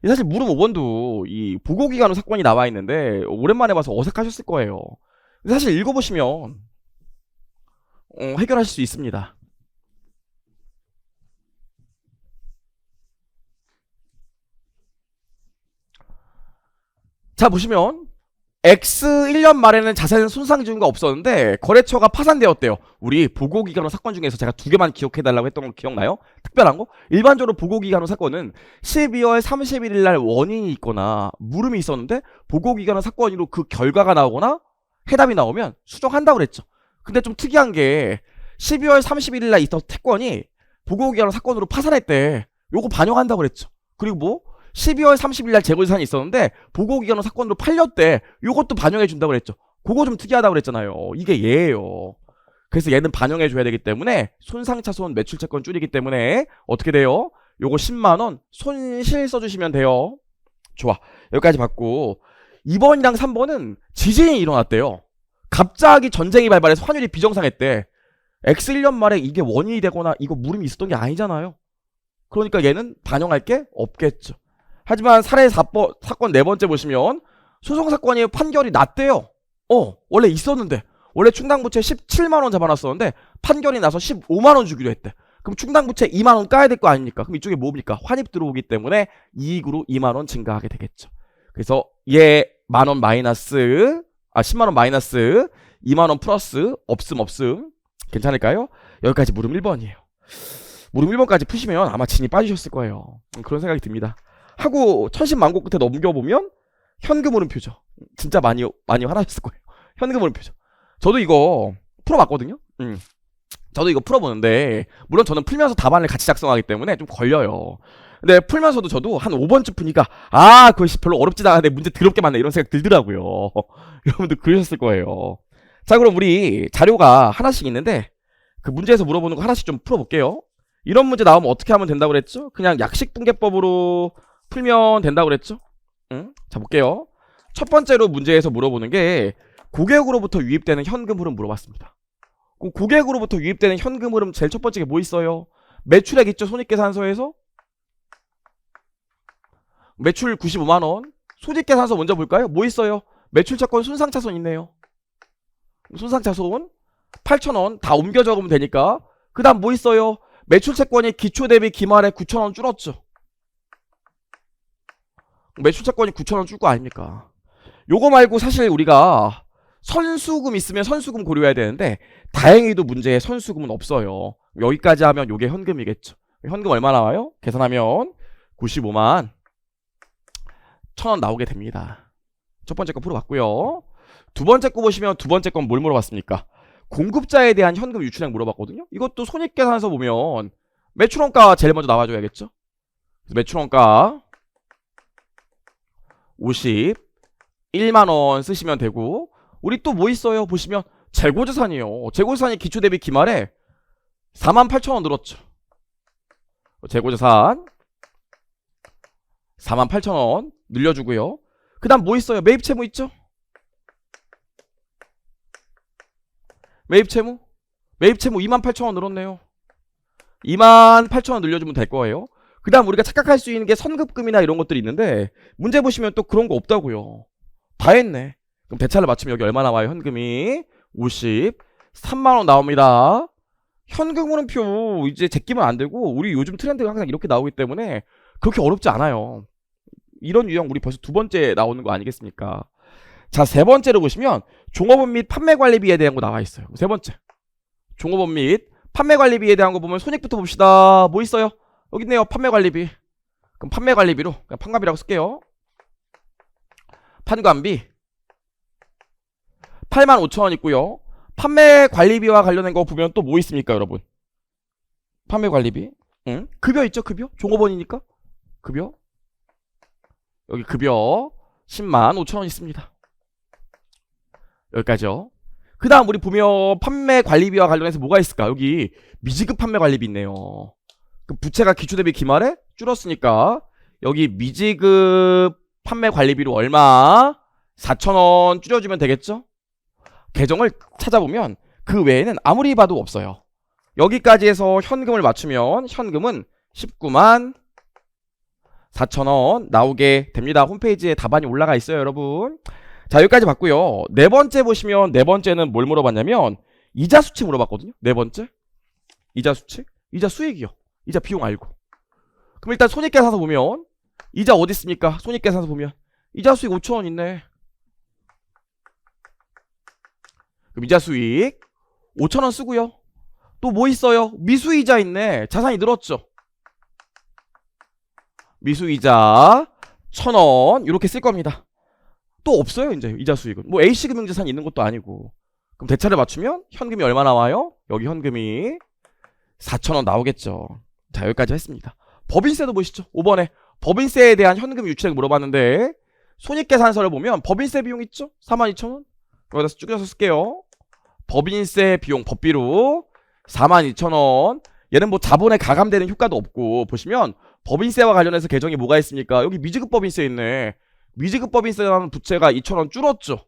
사실 물음 5번도 이 보고기간후 사건이 나와 있는데 오랜만에 봐서 어색하셨을 거예요. 사실 읽어보시면 해결하실 수 있습니다. 자, 보시면 X 1년 말에는 자세는 손상 징후가 없었는데 거래처가 파산되었대요. 우리 보고기간후 사건 중에서 제가 두 개만 기억해달라고 했던 거 기억나요? 특별한 거? 일반적으로 보고기간후 사건은 12월 31일 날 원인이 있거나 물음이 있었는데 보고기간후 사건으로 그 결과가 나오거나 해답이 나오면 수정한다고 그랬죠. 근데 좀 특이한 게 12월 31일 날 있던 채권이 보고기간후 사건으로 파산했대. 요거 반영한다고 그랬죠. 그리고 뭐 12월 30일 날 재고자산이 있었는데 보고기간후 사건으로 팔렸대. 요것도 반영해준다고 그랬죠. 그거 좀 특이하다고 그랬잖아요. 이게 얘예요. 그래서 얘는 반영해줘야 되기 때문에 손상차손 매출채권 줄이기 때문에 어떻게 돼요? 요거 10만원 손실 써주시면 돼요. 좋아, 여기까지 봤고, 2번이랑 3번은 지진이 일어났대요. 갑자기 전쟁이 발발해서 환율이 비정상했대. X 1년 말에 이게 원인이 되거나 이거 물음이 있었던 게 아니잖아요. 그러니까 얘는 반영할 게 없겠죠. 하지만 사례 사건 네 번째 보시면 소송사건이 판결이 났대요. 원래 있었는데, 원래 충당부채 17만원 잡아놨었는데 판결이 나서 15만원 주기로 했대. 그럼 충당부채 2만원 까야 될 거 아닙니까? 그럼 이쪽에 뭡니까? 환입 들어오기 때문에 이익으로 2만원 증가하게 되겠죠. 그래서 얘 만원 마이너스, 10만원 마이너스 2만원 플러스 없음. 괜찮을까요? 여기까지 물음 1번이에요. 물음 1번까지 푸시면 아마 진이 빠지셨을 거예요. 그런 생각이 듭니다. 하고 천신만고 끝에 넘겨보면 현금 물음표죠. 진짜 많이 화나셨을 거예요. 현금 물음표죠. 저도 이거 풀어봤거든요. 저도 이거 풀어보는데, 물론 저는 풀면서 답안을 같이 작성하기 때문에 좀 걸려요. 근데 풀면서도 저도 한 5번쯤 푸니까 그거 별로 어렵지도 않은데 문제 더럽게 많네 이런 생각 들더라고요. 여러분들 그러셨을 거예요. 자, 그럼 우리 자료가 하나씩 있는데 그 문제에서 물어보는 거 하나씩 좀 풀어볼게요. 이런 문제 나오면 어떻게 하면 된다고 그랬죠? 그냥 약식분계법으로 풀면 된다고 그랬죠? 자, 볼게요. 첫 번째로 문제에서 물어보는 게 고객으로부터 유입되는 현금 흐름 물어봤습니다. 고객으로부터 유입되는 현금 흐름 제일 첫 번째 게 뭐 있어요? 매출액 있죠? 손익계산서에서 매출 95만원. 소득계산서 먼저 볼까요? 뭐 있어요? 매출채권 손상차손 있네요. 손상차손 8,000원 다 옮겨 적으면 되니까. 그 다음 뭐 있어요? 매출채권이 기초 대비 기말에 9,000원 줄었죠. 매출채권이 9,000원 줄 거 아닙니까? 요거 말고 사실 우리가 선수금 있으면 선수금 고려해야 되는데 다행히도 문제에 선수금은 없어요. 여기까지 하면 요게 현금이겠죠. 현금 얼마 나와요? 계산하면 95만 1,000원 나오게 됩니다. 첫 번째 거 풀어봤고요. 두 번째 거 보시면 두 번째 건 뭘 물어봤습니까? 공급자에 대한 현금 유출액 물어봤거든요. 이것도 손익계산서 보면 매출원가 제일 먼저 나와줘야겠죠. 매출원가 51만원 쓰시면 되고, 우리 또 뭐 있어요? 보시면 재고자산이요. 재고자산이 기초대비 기말에 48,000원 늘었죠. 재고자산 48,000원 늘려주고요. 그 다음 뭐 있어요? 매입채무 있죠? 매입채무 28,000원 늘었네요. 28,000원 늘려주면 될 거예요. 그 다음 우리가 착각할 수 있는 게 선급금이나 이런 것들이 있는데, 문제 보시면 또 그런 거 없다고요. 다 했네. 그럼 대차를 맞추면 여기 얼마 나와요? 현금이 53만원 나옵니다. 현금 흐름표 이제 제끼면 안 되고, 우리 요즘 트렌드가 항상 이렇게 나오기 때문에 그렇게 어렵지 않아요. 이런 유형 우리 벌써 두 번째 나오는 거 아니겠습니까? 자, 세 번째로 보시면 종업원 및 판매관리비에 대한 거 나와 있어요. 세 번째, 종업원 및 판매관리비에 대한 거 보면 손익부터 봅시다. 뭐 있어요? 여기 있네요. 판매관리비. 그럼 판매관리비로 그냥 판관비라고 쓸게요. 판관비 85,000원 있고요. 판매관리비와 관련된 거 보면 또 뭐 있습니까, 여러분? 판매관리비. 급여 있죠, 급여? 종업원이니까 급여. 여기 급여 105,000원 있습니다. 여기까지요. 그 다음 우리 보면 판매관리비와 관련해서 뭐가 있을까? 여기 미지급 판매관리비 있네요. 그 부채가 기초대비 기말에 줄었으니까 여기 미지급 판매관리비로 얼마? 4,000원 줄여주면 되겠죠? 계정을 찾아보면 그 외에는 아무리 봐도 없어요. 여기까지 해서 현금을 맞추면 현금은 19만 4,000원 나오게 됩니다. 홈페이지에 답안이 올라가 있어요, 여러분. 자, 여기까지 봤고요. 네 번째 보시면, 네 번째는 뭘 물어봤냐면 이자 수칙 물어봤거든요. 네 번째 이자 수칙, 이자 수익이요. 이자 비용 알고. 그럼 일단 손익계산서 보면 이자 어디 있습니까? 손익계산서 보면 이자 수익 5,000원 있네. 그럼 이자 수익 5,000원 쓰고요. 또 뭐 있어요? 미수이자 있네. 자산이 늘었죠. 미수이자 1,000원 이렇게 쓸 겁니다. 또 없어요, 이제 이자 수익은. 뭐 A씨금융자산이 있는 것도 아니고. 그럼 대차를 맞추면 현금이 얼마 나와요? 여기 현금이 4,000원 나오겠죠. 자, 여기까지 했습니다. 법인세도 보시죠. 5번에 법인세에 대한 현금 유출액 물어봤는데, 손익계산서를 보면 법인세 비용 있죠? 42,000원. 여기다 줄여서 쓸게요. 법인세 비용 법비로 42,000원. 얘는 뭐 자본에 가감되는 효과도 없고, 보시면 법인세와 관련해서 계정이 뭐가 있습니까? 여기 미지급 법인세 있네. 미지급 법인세라는 부채가 2,000원 줄었죠.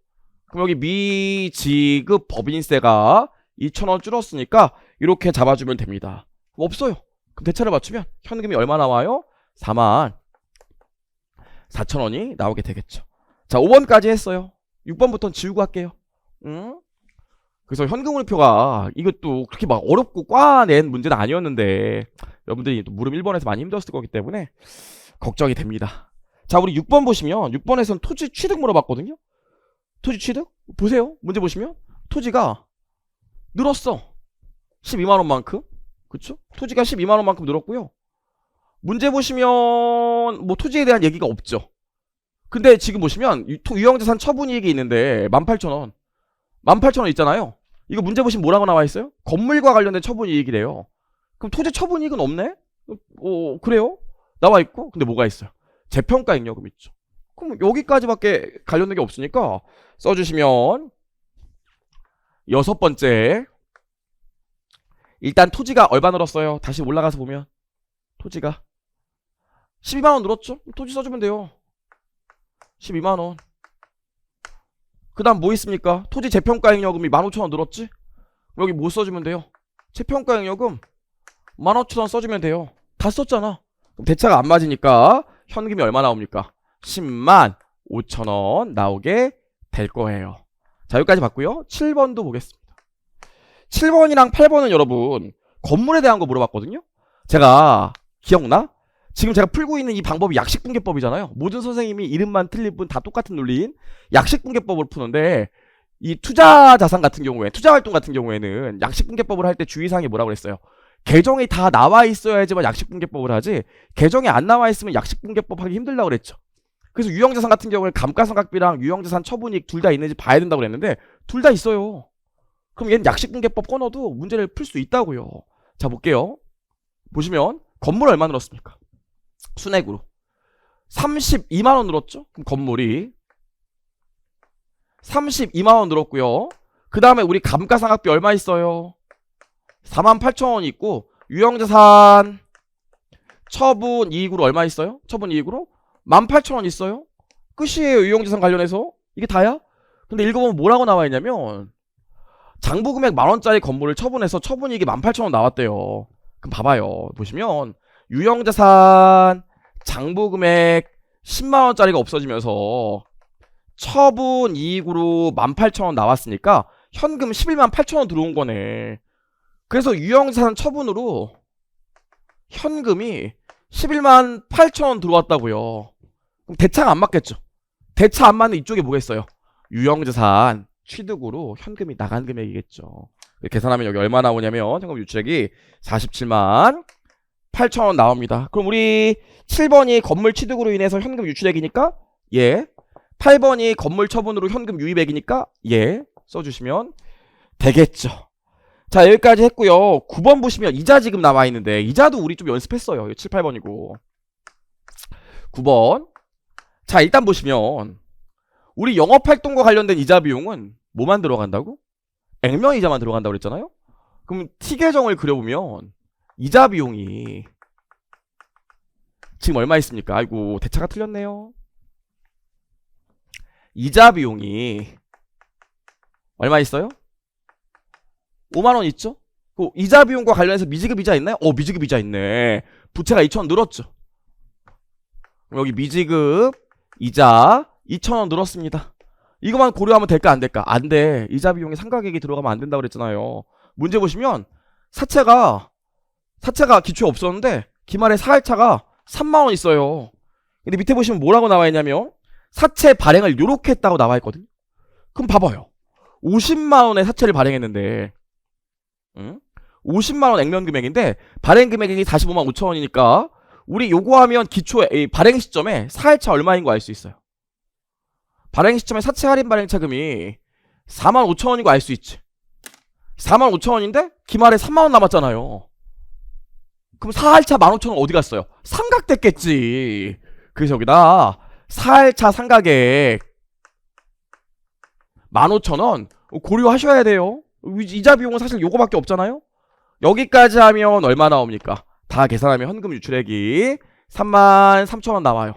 그럼 여기 미지급 법인세가 2,000원 줄었으니까 이렇게 잡아주면 됩니다. 없어요. 그럼 대차를 맞추면 현금이 얼마 나와요? 44,000원이 나오게 되겠죠. 자, 5번까지 했어요. 6번부터는 지우고 할게요. 그래서 현금흐름표가 이것도 그렇게 막 어렵고 꽈낸 문제는 아니었는데, 여러분들이 또 무릎 1번에서 많이 힘들었을 거기 때문에 걱정이 됩니다. 자, 우리 6번 보시면 6번에서는 토지 취득 물어봤거든요. 토지 취득? 보세요. 문제 보시면 토지가 늘었어. 12만원만큼. 그쵸? 토지가 12만원만큼 늘었고요. 문제 보시면 뭐 토지에 대한 얘기가 없죠. 근데 지금 보시면 유형자산 처분이익이 있는데 18,000원 18,000원 있잖아요. 이거 문제 보시면 뭐라고 나와 있어요? 건물과 관련된 처분이익이래요. 그럼 토지 처분이익은 없네? 그래요? 나와 있고. 근데 뭐가 있어요? 재평가액여금 있죠. 그럼 여기까지밖에 관련된 게 없으니까 써주시면, 여섯 번째, 일단 토지가 얼마 늘었어요? 다시 올라가서 보면 토지가 12만원 늘었죠? 토지 써주면 돼요. 12만원. 그 다음 뭐 있습니까? 토지 재평가액여금이 15,000원 늘었지? 여기 뭐 써주면 돼요? 재평가액여금 15,000원 써주면 돼요. 다 썼잖아. 그럼 대차가 안 맞으니까 현금이 얼마 나옵니까? 10만 5천원 나오게 될 거예요. 자, 여기까지 봤고요. 7번도 보겠습니다. 7번이랑 8번은 여러분 건물에 대한 거 물어봤거든요. 제가 기억나? 지금 제가 풀고 있는 이 방법이 약식분계법이잖아요. 모든 선생님이 이름만 틀릴 뿐 다 똑같은 논리인 약식분계법을 푸는데, 이 투자자산 같은 경우에, 투자활동 같은 경우에는 약식분계법을 할 때 주의사항이 뭐라고 그랬어요? 계정이 다 나와 있어야지만 약식분계법을 하지, 계정이 안 나와 있으면 약식분계법 하기 힘들다고 그랬죠. 그래서 유형자산 같은 경우에 감가상각비랑 유형자산 처분이익 둘 다 있는지 봐야 된다고 그랬는데 둘 다 있어요. 그럼 얘는 약식분개법 꺼놔도 문제를 풀 수 있다고요. 자, 볼게요. 보시면 건물 얼마 늘었습니까? 순액으로 32만원 늘었죠? 그럼 건물이 32만원 늘었고요. 그 다음에 우리 감가상각비 얼마 있어요? 48,000원 있고 유형자산 처분이익으로 얼마 있어요? 처분이익으로 18,000원 있어요. 끝이에요. 유형자산 관련해서. 이게 다야? 근데 읽어보면 뭐라고 나와있냐면 장부금액 만원짜리 건물을 처분해서 처분이익이 18,000원 나왔대요. 그럼 봐봐요. 보시면 유형자산 장부금액 10만원짜리가 없어지면서 처분이익으로 18,000원 나왔으니까 현금 11만 8천원 들어온 거네. 그래서 유형자산 처분으로 현금이 11만 8천원 들어왔다고요. 그럼 대차가 안 맞겠죠. 대차 안 맞는 이쪽에 뭐겠어요? 유형자산 취득으로 현금이 나간 금액이겠죠. 계산하면 여기 얼마 나오냐면 현금 유출액이 47만 8천원 나옵니다. 그럼 우리 7번이 건물 취득으로 인해서 현금 유출액이니까 예, 8번이 건물 처분으로 현금 유입액이니까 예 써주시면 되겠죠. 자, 여기까지 했고요. 9번 보시면 이자 지금 나와있는데 이자도 우리 좀 연습했어요. 7, 8번이고 9번. 자, 일단 보시면 우리 영업활동과 관련된 이자 비용은 뭐만 들어간다고? 액면이자만 들어간다고 그랬잖아요. 그럼 T계정을 그려보면 이자 비용이 지금 얼마 있습니까? 아이고, 대차가 틀렸네요. 이자 비용이 얼마 있어요? 5만원 있죠? 그 이자 비용과 관련해서 미지급 이자 있나요? 미지급 이자 있네. 부채가 2천원 늘었죠. 그럼 여기 미지급 이자 2천원 늘었습니다. 이거만 고려하면 될까 안 될까? 안 돼. 이자 비용에 상가계획이 들어가면 안 된다고 그랬잖아요. 문제 보시면 사채가 기초에 없었는데 기말에 사할차가 3만원 있어요. 근데 밑에 보시면 뭐라고 나와있냐면 사채 발행을 요렇게 했다고 나와있거든요. 그럼 봐봐요. 50만원의 사채를 발행했는데 50만원 액면 금액인데 발행 금액이 45만 5천원이니까 우리 요구하면 기초에 발행 시점에 사할차 얼마인 거 알 수 있어요. 발행 시점에 사채 할인 발행차금이 4만 5천원인 거 알 수 있지. 4만 5천원인데 기말에 3만원 남았잖아요. 그럼 사할차 15,000원 어디 갔어요? 상각됐겠지. 그래서 여기다 사할차 상가액 15,000원 고려하셔야 돼요. 이자 비용은 사실 요거밖에 없잖아요. 여기까지 하면 얼마 나옵니까? 다 계산하면 현금 유출액이 33,000원 나와요.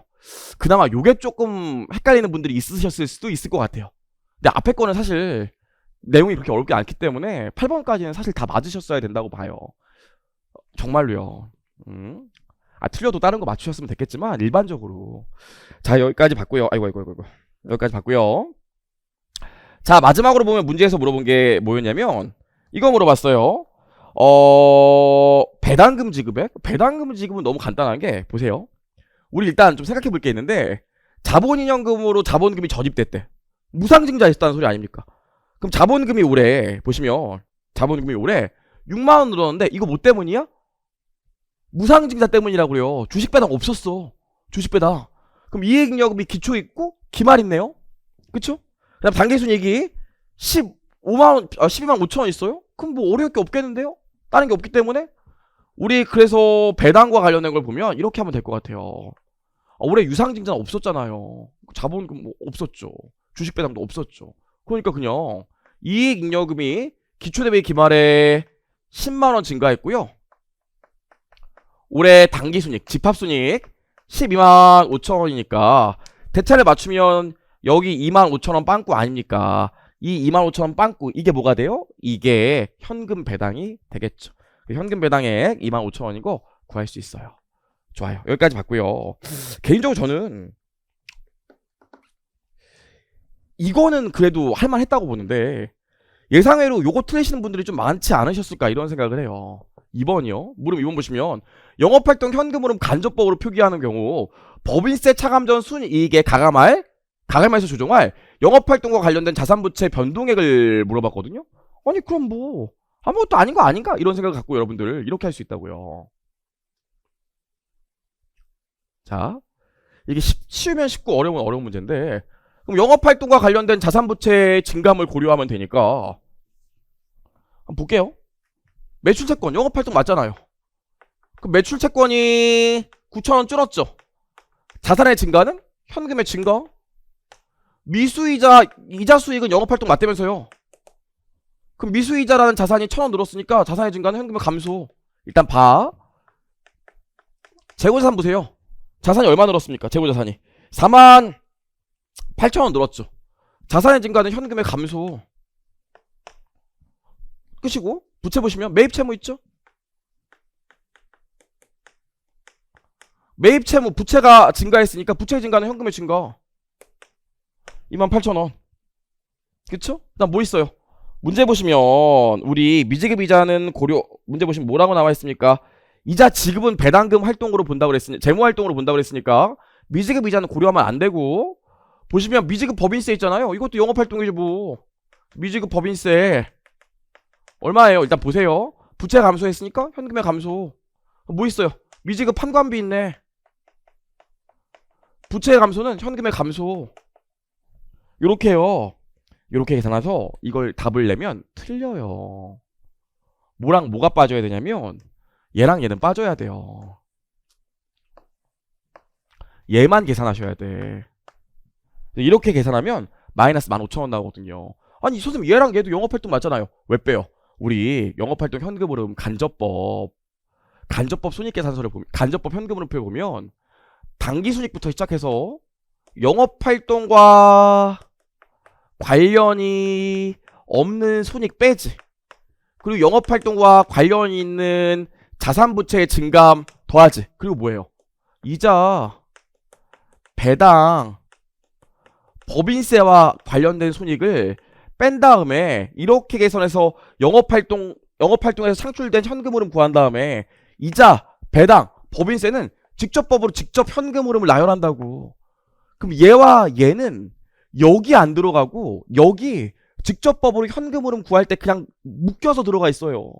그나마 요게 조금 헷갈리는 분들이 있으셨을 수도 있을 것 같아요. 근데 앞에 거는 사실 내용이 그렇게 어렵지 않기 때문에 8번까지는 사실 다 맞으셨어야 된다고 봐요. 정말로요. 틀려도 다른 거 맞추셨으면 됐겠지만 일반적으로. 자, 여기까지 봤고요. 아이고. 여기까지 봤고요. 자, 마지막으로 보면 문제에서 물어본 게 뭐였냐면 이거 물어봤어요. 배당금 지급액? 배당금 지급은 너무 간단한 게 보세요. 우리 일단 좀 생각해 볼 게 있는데 자본인연금으로 자본금이 전입됐대. 무상증자 있었다는 소리 아닙니까? 그럼 자본금이 올해 보시면 자본금이 올해 6만원 늘었는데 이거 뭐 때문이야? 무상증자 때문이라고요. 주식배당 없었어. 주식배당. 그럼 이익잉여금이 기초 있고 기말 있네요. 그쵸? 그 다음 단기순이익이 12만 5천원 있어요? 그럼 뭐 어려울 게 없겠는데요? 다른 게 없기 때문에 우리 그래서 배당과 관련된 걸 보면 이렇게 하면 될 것 같아요. 올해 유상증자는 없었잖아요. 자본금 뭐 없었죠. 주식배당도 없었죠. 그러니까 그냥 이익잉여금이 기초대비 기말에 10만원 증가했고요. 올해 단기순이익, 집합순이익 12만 5천원이니까 대차를 맞추면 여기 2만 5천원 빵꾸 아닙니까? 이 2만 5천원 빵꾸 이게 뭐가 돼요? 이게 현금 배당이 되겠죠. 현금 배당액 2만 5천원이고 구할 수 있어요. 좋아요. 여기까지 봤고요. 개인적으로 저는 이거는 그래도 할만했다고 보는데 예상외로 요거 틀리시는 분들이 좀 많지 않으셨을까 이런 생각을 해요. 2번이요. 무릎 2번 보시면 영업활동 현금흐름 간접법으로 표기하는 경우 법인세 차감 전 순이익에 가감해서 조정할 영업활동과 관련된 자산부채 변동액을 물어봤거든요. 아니 그럼 뭐 아무것도 아닌 거 아닌가? 이런 생각을 갖고 여러분들 이렇게 할 수 있다고요. 자, 이게 쉬우면 쉽고 어려우면 어려운 문제인데, 그럼 영업활동과 관련된 자산부채의 증감을 고려하면 되니까 한번 볼게요. 매출채권 영업활동 맞잖아요. 그럼 매출채권이 9,000원 줄었죠. 자산의 증가는 현금의 증가. 미수이자 이자 수익은 영업활동 맞대면서요. 그럼 미수이자라는 자산이 1,000원 늘었으니까 자산의 증가는 현금의 감소. 일단 봐. 재고자산 보세요. 자산이 얼마 늘었습니까? 재고자산이 48,000원 늘었죠. 자산의 증가는 현금의 감소. 끝이고, 부채 보시면 매입채무 있죠? 매입채무 부채가 증가했으니까 부채의 증가는 현금의 증가. 28,000원. 그쵸? 그다음 뭐 있어요? 문제 보시면 우리 미지급 이자는 고려, 문제 보시면 뭐라고 나와 있습니까? 이자 지급은 배당금 활동으로 본다고 그랬으니, 재무 활동으로 본다고 그랬으니까 미지급 이자는 고려하면 안 되고, 보시면 미지급 법인세 있잖아요. 이것도 영업 활동이죠 뭐. 미지급 법인세 얼마예요? 일단 보세요. 부채 감소했으니까 현금의 감소. 뭐 있어요? 미지급 판관비 있네. 부채의 감소는 현금의 감소. 요렇게요. 요렇게 계산해서 이걸 답을 내면 틀려요. 뭐랑 뭐가 빠져야 되냐면 얘랑 얘는 빠져야 돼요. 얘만 계산하셔야 돼. 이렇게 계산하면 마이너스 15,000원 나오거든요. 아니 선생님 얘랑 얘도 영업활동 맞잖아요. 왜 빼요? 우리 영업활동 현금흐름 간접법 손익계산서를 보면, 간접법 현금흐름표 보면 당기순익부터 시작해서 영업활동과 관련이 없는 손익 빼지, 그리고 영업활동과 관련이 있는 자산부채의 증감 더하지, 그리고 뭐예요? 이자, 배당, 법인세와 관련된 손익을 뺀 다음에 이렇게 계산해서 영업활동에서 창출된 현금흐름 구한 다음에 이자, 배당, 법인세는 직접법으로 직접 현금흐름을 나열한다고. 그럼 얘와 얘는 여기 안 들어가고 여기 직접법으로 현금흐름 구할 때 그냥 묶여서 들어가 있어요.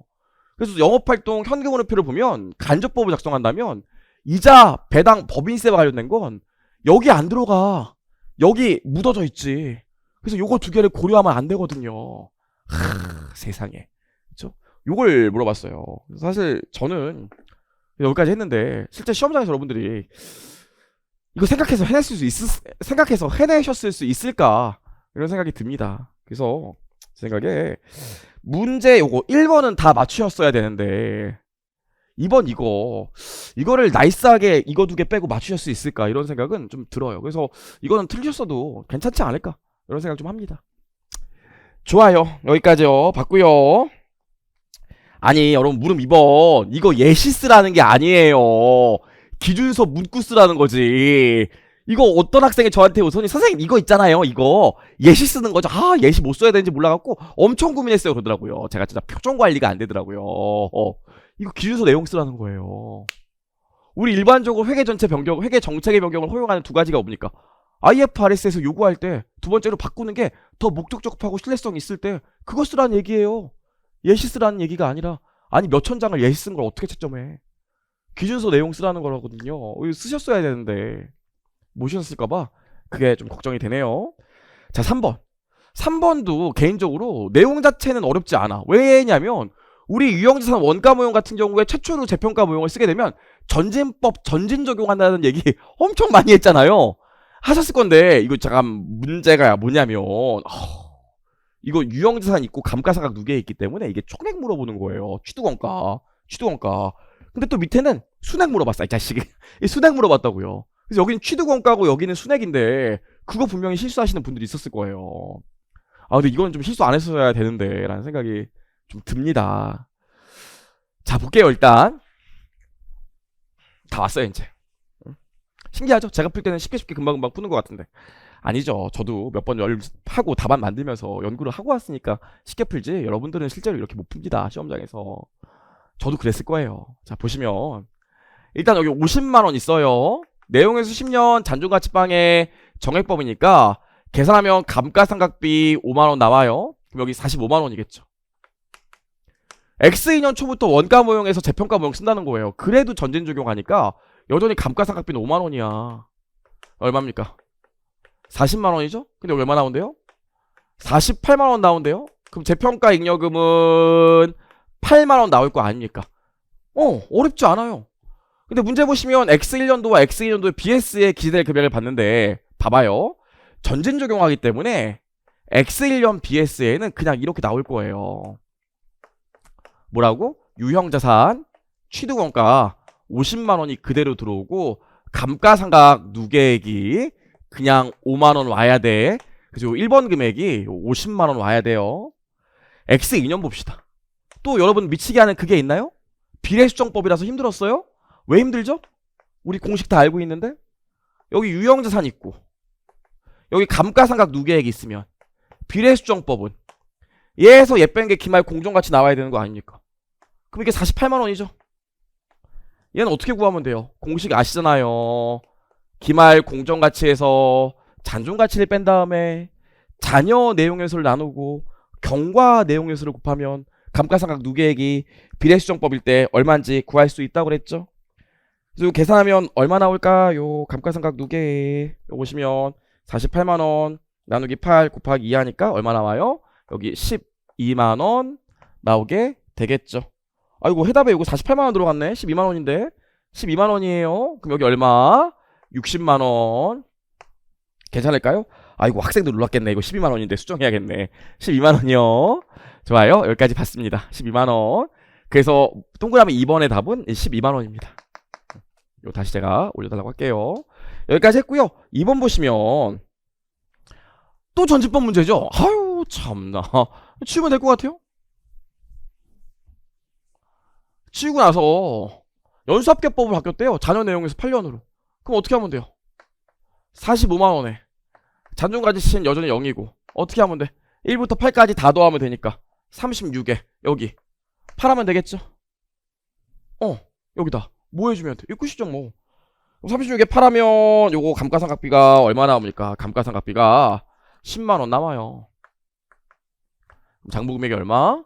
그래서 영업활동 현금흐름표를 보면 간접법을 작성한다면 이자, 배당, 법인세와 관련된 건 여기 안 들어가. 여기 묻어져 있지. 그래서 요거 두 개를 고려하면 안 되거든요. 세상에. 그쵸? 요걸 물어봤어요. 사실 저는 여기까지 했는데 실제 시험장에서 여러분들이 이거 생각해서 해내셨을 수 있을까 이런 생각이 듭니다. 그래서 제 생각에 문제 요거 1번은 다 맞추셨어야 되는데 2번 이거를 나이스하게 이거 두 개 빼고 맞추실 수 있을까 이런 생각은 좀 들어요. 그래서 이거는 틀리셨어도 괜찮지 않을까 이런 생각 좀 합니다. 좋아요. 여기까지요. 봤고요. 아니 여러분 물음 2번 이거 예시쓰라는 게 아니에요. 기준서 문구 쓰라는 거지. 이거 어떤 학생이 저한테 우선이 선생님 이거 있잖아요. 이거 예시 쓰는 거죠. 아 예시 뭐 써야 되는지 몰라갖고 엄청 고민했어요 그러더라고요. 제가 진짜 표정 관리가 안 되더라고요. 이거 기준서 내용 쓰라는 거예요. 우리 일반적으로 회계 정책의 변경을 허용하는 두 가지가 뭡니까? IFRS에서 요구할 때 두 번째로 바꾸는 게 더 목적적하고 신뢰성이 있을 때 그거 쓰라는 얘기예요. 예시 쓰라는 얘기가 아니라, 아니 몇천 장을 예시 쓴 걸 어떻게 채점해? 기준서 내용 쓰라는 거라거든요. 이거 쓰셨어야 되는데 못 쓰셨을까봐 그게 좀 걱정이 되네요. 자 3번도 개인적으로 내용 자체는 어렵지 않아. 왜냐면 우리 유형자산 원가 모형 같은 경우에 최초로 재평가 모형을 쓰게 되면 전진법 전진 적용한다는 얘기 엄청 많이 했잖아요. 하셨을 건데 이거 잠깐 문제가 뭐냐면 이거 유형자산 있고 감가상각 두 개 있기 때문에 이게 총액 물어보는 거예요. 취득원가. 근데 또 밑에는 순액 물어봤어 이 자식이. 순액 물어봤다고요. 그래서 여기는 취득원가고 여기는 순액인데 그거 분명히 실수하시는 분들이 있었을 거예요. 아 근데 이건 좀 실수 안 했어야 되는데 라는 생각이 좀 듭니다. 자 볼게요. 일단 다 왔어요 이제. 신기하죠? 제가 풀 때는 쉽게 금방금방 푸는 것 같은데 아니죠. 저도 몇 번 하고 답안 만들면서 연구를 하고 왔으니까 쉽게 풀지 여러분들은 실제로 이렇게 못 풉니다. 시험장에서. 저도 그랬을 거예요. 자 보시면 일단 여기 50만원 있어요. 내용에서 10년 잔존가치방의 정액법이니까 계산하면 감가상각비 5만원 나와요. 그럼 여기 45만원이겠죠. X2년 초부터 원가 모형에서 재평가 모형 쓴다는 거예요. 그래도 전진 적용하니까 여전히 감가상각비는 5만원이야. 얼마입니까? 40만원이죠? 근데 여기 얼마 나온대요? 48만원 나온대요? 그럼 재평가 잉여금은 8만원 나올 거 아닙니까? 어렵지 않아요. 근데 문제 보시면 X1년도와 X2년도의 BS의 기재될 금액을 봤는데 봐봐요. 전진 적용하기 때문에 X1년 BS에는 그냥 이렇게 나올 거예요. 뭐라고? 유형자산 취득원가 50만원이 그대로 들어오고 감가상각 누계액이 그냥 5만원 와야 돼. 그죠? 1번 금액이 50만원 와야 돼요. X2년 봅시다. 또 여러분 미치게 하는 그게 있나요? 비례수정법이라서 힘들었어요? 왜 힘들죠? 우리 공식 다 알고 있는데. 여기 유형자산 있고 여기 감가상각 누계액이 있으면 비례수정법은 얘에서 얘 뺀 게 기말 공정가치 나와야 되는 거 아닙니까? 그럼 이게 48만원이죠. 얘는 어떻게 구하면 돼요? 공식 아시잖아요. 기말 공정가치에서 잔존가치를 뺀 다음에 잔여 내용요소를 나누고 경과 내용요소를 곱하면 감가상각 누계액이 비례수정법일 때 얼마인지 구할 수 있다고 그랬죠. 그래서 계산하면 얼마 나올까요? 감가상각 누계액 보시면 48만원 나누기 8 곱하기 2 하니까 얼마 나와요? 여기 12만원 나오게 되겠죠. 아이고 해답에 이거 48만원 들어갔네. 12만원인데 12만원이에요. 그럼 여기 얼마? 60만원. 괜찮을까요? 아이고 학생들 놀랐겠네. 이거 12만원인데 수정해야겠네. 12만원이요. 좋아요. 여기까지 봤습니다. 12만원. 그래서 동그라미 2번의 답은 12만원입니다. 요 다시 제가 올려달라고 할게요. 여기까지 했고요. 2번 보시면 또 전집법 문제죠. 아유 참나. 치우면 될 것 같아요. 치우고 나서 연수합계법을 바뀌었대요. 잔여 내용에서 8년으로. 그럼 어떻게 하면 돼요? 45만원에 잔존가치는 여전히 0이고 어떻게 하면 돼? 1부터 8까지 다 더하면 되니까 36에 여기 8하면 되겠죠? 여기다 뭐 해주면 돼? 이거 끝이죠 뭐. 36에 8하면 요거 감가상각비가 얼마 나옵니까? 감가상각비가 10만원 남아요. 장부금액이 얼마?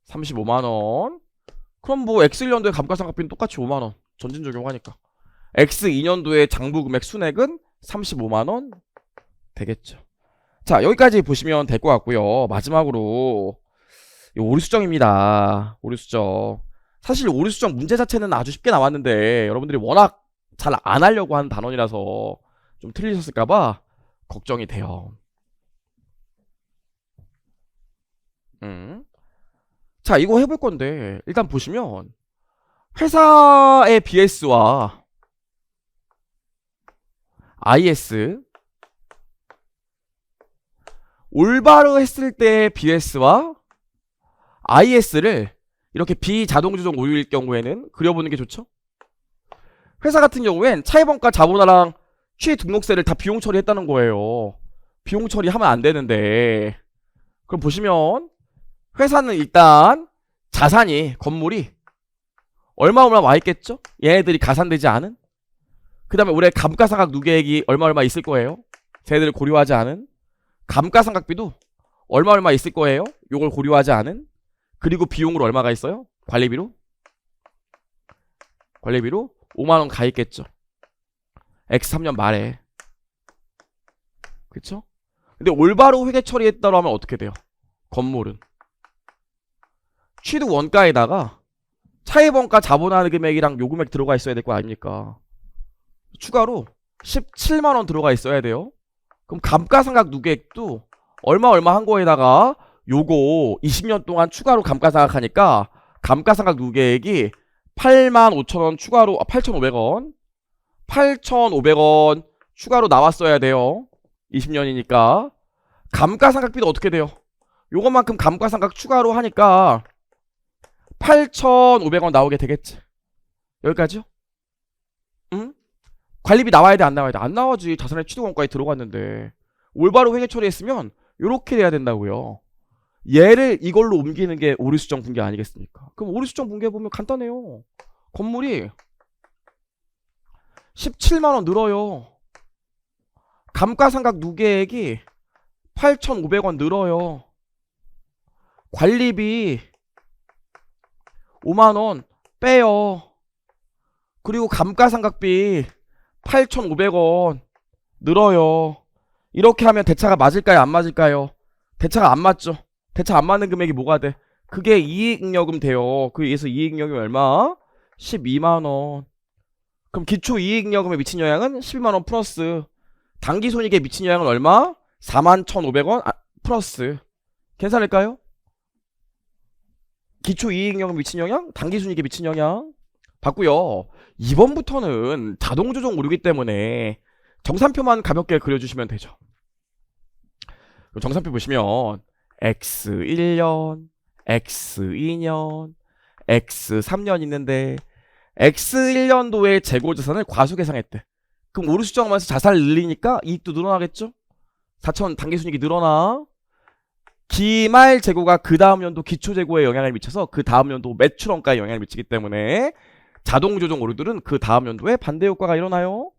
35만원. 그럼 뭐 X1년도에 감가상각비는 똑같이 5만원 전진 적용하니까 X2년도에 장부금액 순액은 35만원 되겠죠. 자 여기까지 보시면 될 것 같고요. 마지막으로 오류수정입니다. 오류수정. 사실 오류수정 문제 자체는 아주 쉽게 나왔는데 여러분들이 워낙 잘 안 하려고 하는 단원이라서 좀 틀리셨을까봐 걱정이 돼요. 자 이거 해볼 건데 일단 보시면 회사의 BS와 IS 올바로 했을 때 BS와 IS를 이렇게 비자동조정 오류일 경우에는 그려보는 게 좋죠. 회사 같은 경우엔 차입원가 자본화랑 취등록세를 다 비용 처리했다는 거예요. 비용 처리하면 안 되는데 그럼 보시면 회사는 일단 자산이 건물이 얼마 와 있겠죠? 얘네들이 가산되지 않은. 그 다음에 올해 감가상각 누계액이 얼마 있을 거예요. 쟤네들을 고려하지 않은. 감가상각비도 얼마 있을 거예요. 요걸 고려하지 않은. 그리고 비용으로 얼마가 있어요? 관리비로 5만원 가 있겠죠. X3년 말에. 그쵸? 근데 올바로 회계 처리했다고 하면 어떻게 돼요? 건물은 취득 원가에다가 차입원가 자본화하는 금액이랑 요 금액 들어가 있어야 될 거 아닙니까? 추가로 17만원 들어가 있어야 돼요. 그럼 감가상각 누계액도 얼마 한 거에다가 요거 20년 동안 추가로 감가상각하니까 감가상각 누계액이 85,000원 추가로 8,500원 8,500원 추가로 나왔어야 돼요. 20년이니까 감가상각비도 어떻게 돼요? 요것만큼 감가상각 추가로 하니까 8,500원 나오게 되겠지. 여기까지요? 응? 관리비 나와야 돼 안 나와야 돼? 안 나와지. 자산의 취득원가에 들어갔는데 올바로 회계 처리했으면 요렇게 돼야 된다고요. 얘를 이걸로 옮기는 게 오류수정 붕괴 아니겠습니까? 그럼 오류수정 붕괴 보면 간단해요. 건물이 17만원 늘어요. 감가상각 누계액이 8,500원 늘어요. 관리비 5만원 빼요. 그리고 감가상각비 8,500원 늘어요. 이렇게 하면 대차가 맞을까요? 안 맞을까요? 대차가 안 맞죠. 대차 안 맞는 금액이 뭐가 돼? 그게 이익잉여금 돼요. 그래서 이익잉여금이 얼마? 12만원. 그럼 기초 이익잉여금에 미친 영향은 12만원 플러스. 당기손익에 미친 영향은 얼마? 41,500원 플러스. 괜찮을까요? 기초 이익잉여금에 미친 영향, 당기손익에 미친 영향 봤고요. 이번부터는 자동조정 오류기 때문에 정산표만 가볍게 그려주시면 되죠. 정산표 보시면 X1년, X2년, X3년 있는데 X1년도에 재고자산을 과수계상했대. 그럼 오류 수정하면서 자산을 늘리니까 이익도 늘어나겠죠? 4천 당기순이익이 늘어나. 기말 재고가 그 다음 연도 기초재고에 영향을 미쳐서 그 다음 연도 매출원가에 영향을 미치기 때문에 자동조정 오류들은 그 다음 연도에 반대효과가 일어나요.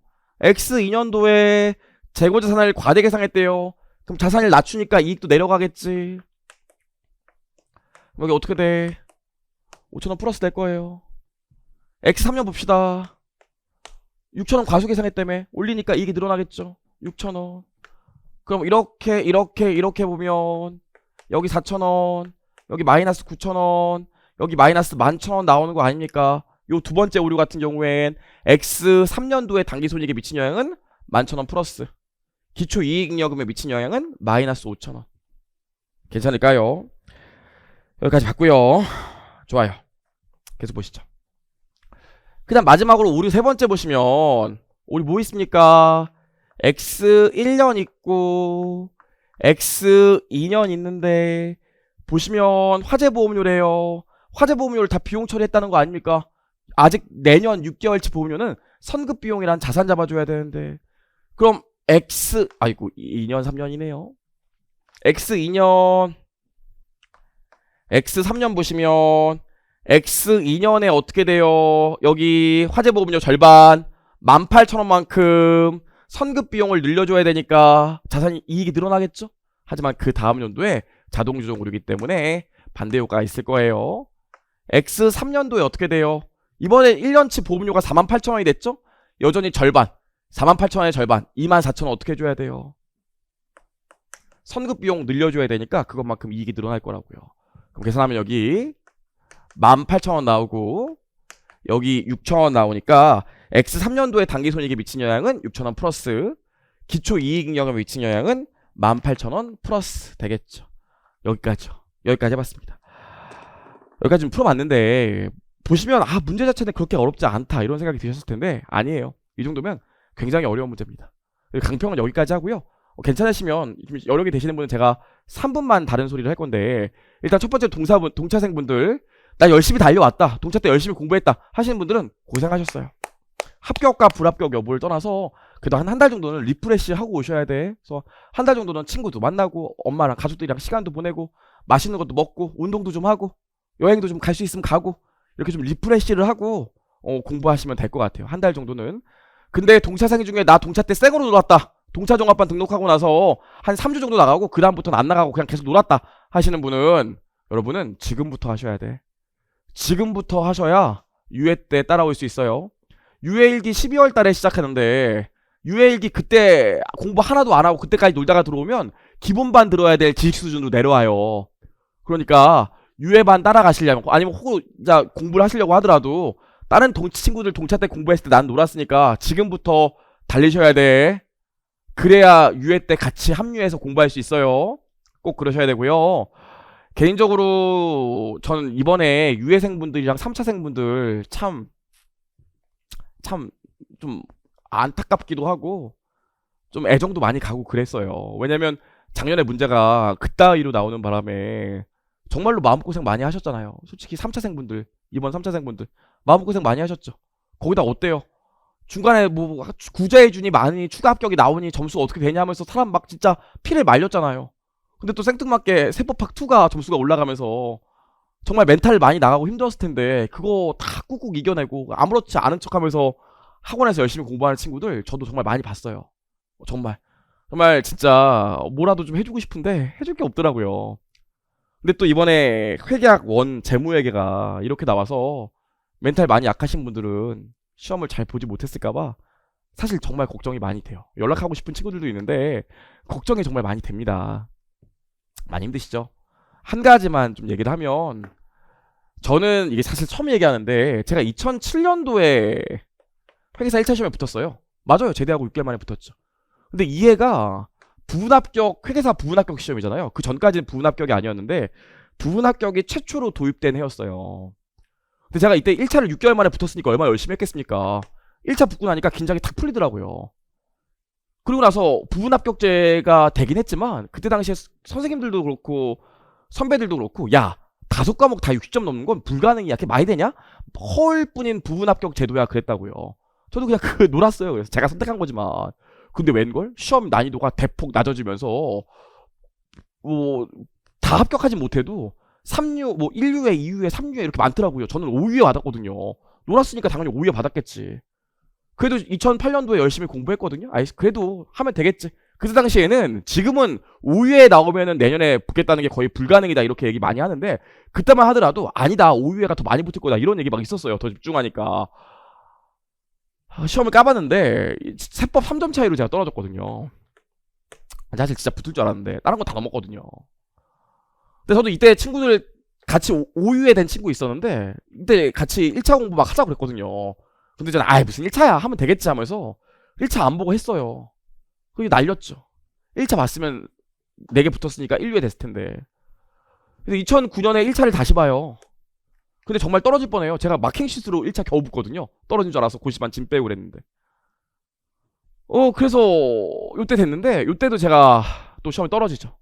X2년도에 재고자산을 과대계상했대요. 그럼 자산을 낮추니까 이익도 내려가겠지. 여기 어떻게 돼? 5천원 플러스 될 거예요. X3년 봅시다. 6천원 과수계상했다며. 올리니까 이익이 늘어나겠죠. 6천원. 그럼 이렇게 보면 여기 4천원, 여기 마이너스 9천원, 여기 마이너스 11,000원 나오는 거 아닙니까? 요 두 번째 오류 같은 경우엔 X3년도에 당기손익에 미친 영향은 11,000원 플러스. 기초 이익잉여금에 미친 영향은 마이너스 5,000원. 괜찮을까요? 여기까지 봤고요. 좋아요. 계속 보시죠. 그 다음 마지막으로 오류 세 번째 보시면 오류 뭐 있습니까? X1년 있고 X2년 있는데 보시면 화재보험료래요. 화재보험료를 다 비용 처리했다는 거 아닙니까? 아직 내년 6개월치 보험료는 선급비용이란 자산 잡아줘야 되는데 그럼 아이고 2년 3년이네요. X2년 X3년 보시면 X2년에 어떻게 돼요? 여기 화재보험료 절반 18,000원만큼 선급비용을 늘려줘야 되니까 자산이 이익이 늘어나겠죠? 하지만 그 다음 연도에 자동조정 오류기 때문에 반대효과가 있을 거예요. X3년도에 어떻게 돼요? 이번에 1년치 보험료가 48,000원이 됐죠? 여전히 절반 48,000원의 절반 24,000원 어떻게 해줘야 돼요? 선급비용 늘려줘야 되니까 그것만큼 이익이 늘어날 거라고요. 그럼 계산하면 여기 18,000원 나오고 여기 6,000원 나오니까 X3년도에 당기손익에 미친 영향은 6,000원 플러스 기초 이익잉여금에 미친 영향은 18,000원 플러스 되겠죠. 여기까지 해봤습니다. 여기까지 좀 풀어봤는데 보시면 문제 자체는 그렇게 어렵지 않다 이런 생각이 드셨을 텐데 아니에요. 이 정도면 굉장히 어려운 문제입니다. 강평은 여기까지 하고요. 괜찮으시면 여러 개 되시는 분은 제가 3분만 다른 소리를 할 건데 일단 첫 번째 동차생분들 나 열심히 달려왔다. 동차 때 열심히 공부했다 하시는 분들은 고생하셨어요. 합격과 불합격 여부를 떠나서 그래도 한 달 정도는 리프레시 하고 오셔야 돼. 그래서 한 달 정도는 친구도 만나고 엄마랑 가족들이랑 시간도 보내고 맛있는 것도 먹고 운동도 좀 하고 여행도 좀 갈 수 있으면 가고 이렇게 좀 리프레시를 하고 공부하시면 될 것 같아요. 한 달 정도는. 근데 동차생이 중에 나 동차 때 쌩으로 놀았다. 동차종합반 등록하고 나서 한 3주 정도 나가고 그 다음부터는 안 나가고 그냥 계속 놀았다 하시는 분은 여러분은 지금부터 하셔야 돼. 지금부터 하셔야 유예 때 따라올 수 있어요. 유예 1기 12월 달에 시작하는데 유예 1기 그때 공부 하나도 안 하고 그때까지 놀다가 들어오면 기본반 들어야 될 지식 수준으로 내려와요. 그러니까 유예반 따라가시려면 아니면 혹은 공부를 하시려고 하더라도 다른 친구들 동차 때 공부했을 때 난 놀았으니까 지금부터 달리셔야 돼. 그래야 유예 때 같이 합류해서 공부할 수 있어요. 꼭 그러셔야 되고요. 개인적으로 저는 이번에 유예생분들이랑 3차생분들 참 좀 안타깝기도 하고 좀 애정도 많이 가고 그랬어요. 왜냐면 작년에 문제가 그따위로 나오는 바람에 정말로 마음고생 많이 하셨잖아요. 솔직히 3차생분들 이번 3차생분들 마음고생 많이 하셨죠. 거기다 어때요? 중간에 뭐 구제해주니 많이 추가 합격이 나오니 점수가 어떻게 되냐 하면서 사람 막 진짜 피를 말렸잖아요. 근데 또 생뚱맞게 세법학2가 점수가 올라가면서 정말 멘탈 많이 나가고 힘들었을 텐데 그거 다 꾹꾹 이겨내고 아무렇지 않은 척하면서 학원에서 열심히 공부하는 친구들 저도 정말 많이 봤어요. 정말 진짜 뭐라도 좀 해주고 싶은데 해줄 게 없더라고요. 근데 또 이번에 회계학 1 재무회계가 이렇게 나와서 멘탈 많이 약하신 분들은 시험을 잘 보지 못했을까봐 사실 정말 걱정이 많이 돼요. 연락하고 싶은 친구들도 있는데 걱정이 정말 많이 됩니다. 많이 힘드시죠? 한 가지만 좀 얘기를 하면, 저는 이게 사실 처음 얘기하는데 제가 2007년도에 회계사 1차 시험에 붙었어요. 맞아요. 제대하고 6개월 만에 붙었죠. 근데 이해가 부분합격, 회계사 부분합격 시험이잖아요. 그 전까지는 부분합격이 아니었는데 부분합격이 최초로 도입된 해였어요. 근데 제가 이때 1차를 6개월 만에 붙었으니까 얼마나 열심히 했겠습니까? 1차 붙고 나니까 긴장이 탁 풀리더라고요. 그리고 나서 부분합격제가 되긴 했지만 그때 당시에 선생님들도 그렇고 선배들도 그렇고, 야, 5과목 다 60점 넘는 건 불가능이야. 그게 많이 되냐? 허울뿐인 부분합격 제도야 그랬다고요. 저도 그냥 그 놀았어요. 그래서 제가 선택한 거지만. 근데 웬걸? 시험 난이도가 대폭 낮아지면서 뭐 다 합격하지 못해도 3류, 뭐 1류에 2류에 3류에 이렇게 많더라고요. 저는 5류에 받았거든요. 놀았으니까 당연히 5류에 받았겠지. 그래도 2008년도에 열심히 공부했거든요. 아이, 그래도 하면 되겠지. 그때 당시에는, 지금은 5위에 나오면은 내년에 붙겠다는 게 거의 불가능이다 이렇게 얘기 많이 하는데, 그때만 하더라도 아니다, 5위에가 더 많이 붙을 거다 이런 얘기 막 있었어요. 더 집중하니까. 시험을 까봤는데 세법 3점 차이로 제가 떨어졌거든요. 사실 진짜 붙을 줄 알았는데 다른 거 다 넘었거든요. 근데 저도 이때 친구들 같이 5위에 된 친구 있었는데 이때 같이 1차 공부 막 하자고 그랬거든요. 근데 저는 아이 무슨 1차야 하면 되겠지 하면서 1차 안 보고 했어요. 그게 날렸죠. 1차 봤으면 4개 붙었으니까 1위에 됐을 텐데. 근데 2009년에 1차를 다시 봐요. 근데 정말 떨어질 뻔해요. 제가 마킹시스로 1차 겨우 붙거든요. 떨어진 줄 알아서 고시반 짐 빼고 그랬는데. 그래서 요때 됐는데, 요때도 제가 또 시험에 떨어지죠.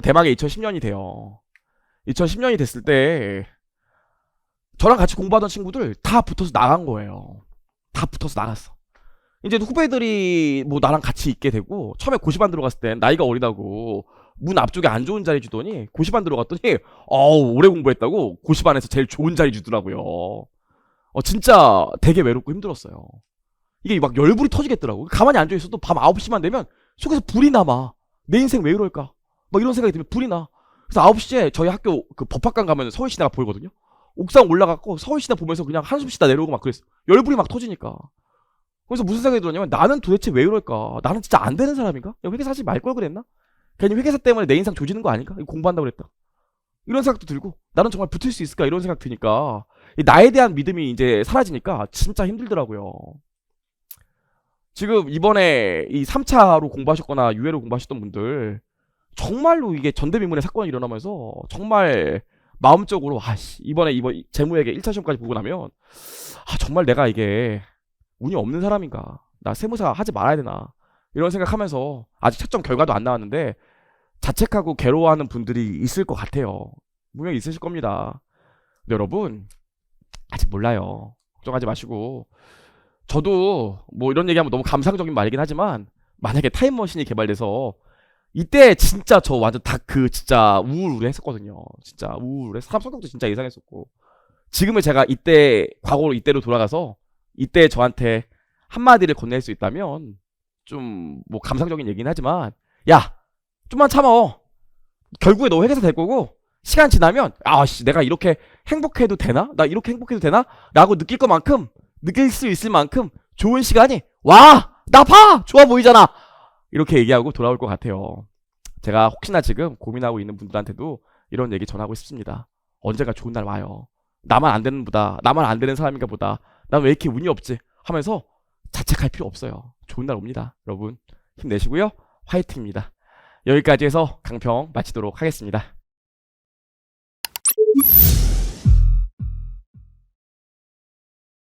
대망의 2010년이 돼요. 2010년이 됐을 때 저랑 같이 공부하던 친구들 다 붙어서 나간 거예요. 다 붙어서 나갔어. 이제 후배들이 뭐 나랑 같이 있게 되고, 처음에 고시반 들어갔을 땐 나이가 어리다고 문 앞쪽에 안 좋은 자리 주더니, 고시반 들어갔더니 오래 공부했다고 고시반에서 제일 좋은 자리 주더라고요. 진짜 되게 외롭고 힘들었어요. 이게 막 열불이 터지겠더라고. 가만히 앉아있어도 밤 9시만 되면 속에서 불이 남아. 내 인생 왜 이럴까 막 이런 생각이 들면 불이 나. 그래서 9시에 저희 학교 그 법학관 가면 서울시내가 보이거든요. 옥상 올라갔고 서울시내 보면서 그냥 한숨 쉬다 내려오고 막 그랬어. 열불이 막 터지니까. 그래서 무슨 생각이 들었냐면, 나는 도대체 왜 이럴까? 나는 진짜 안 되는 사람인가? 회계사 하지 말 걸 그랬나? 괜히 회계사 때문에 내 인생 조지는 거 아닌가? 공부한다고 그랬다. 이런 생각도 들고, 나는 정말 붙을 수 있을까? 이런 생각 드니까 나에 대한 믿음이 이제 사라지니까 진짜 힘들더라고요. 지금 이번에 이 3차로 공부하셨거나 유예로 공부하셨던 분들, 정말로 이게 전대미문의 사건이 일어나면서 정말 마음적으로 이번 재무회계 1차 시험까지 보고 나면 정말 내가 이게 운이 없는 사람인가, 나 세무사 하지 말아야 되나 이런 생각하면서, 아직 채점 결과도 안 나왔는데 자책하고 괴로워하는 분들이 있을 것 같아요. 분명히 있으실 겁니다. 근데 여러분, 아직 몰라요. 걱정하지 마시고, 저도 뭐 이런 얘기하면 너무 감상적인 말이긴 하지만, 만약에 타임머신이 개발돼서 이때 진짜 저 완전 진짜 우울해 했었거든요. 진짜 우울해. 사람 성격도 진짜 이상했었고, 지금은 제가 이때 과거로 이때로 돌아가서 이때 저한테 한마디를 건넬 수 있다면, 좀 뭐 감상적인 얘기긴 하지만, 야, 좀만 참어. 결국에 너 회계사 될 거고, 시간 지나면 내가 이렇게 행복해도 되나? 나 이렇게 행복해도 되나? 라고 느낄 수 있을 만큼 좋은 시간이 와! 나 봐! 좋아 보이잖아! 이렇게 얘기하고 돌아올 것 같아요. 제가 혹시나 지금 고민하고 있는 분들한테도 이런 얘기 전하고 싶습니다. 언젠가 좋은 날 와요. 나만 안 되는 사람인가 보다, 난 왜 이렇게 운이 없지 하면서 자책할 필요 없어요. 좋은 날 옵니다. 여러분 힘내시고요. 화이팅입니다. 여기까지 해서 강평 마치도록 하겠습니다.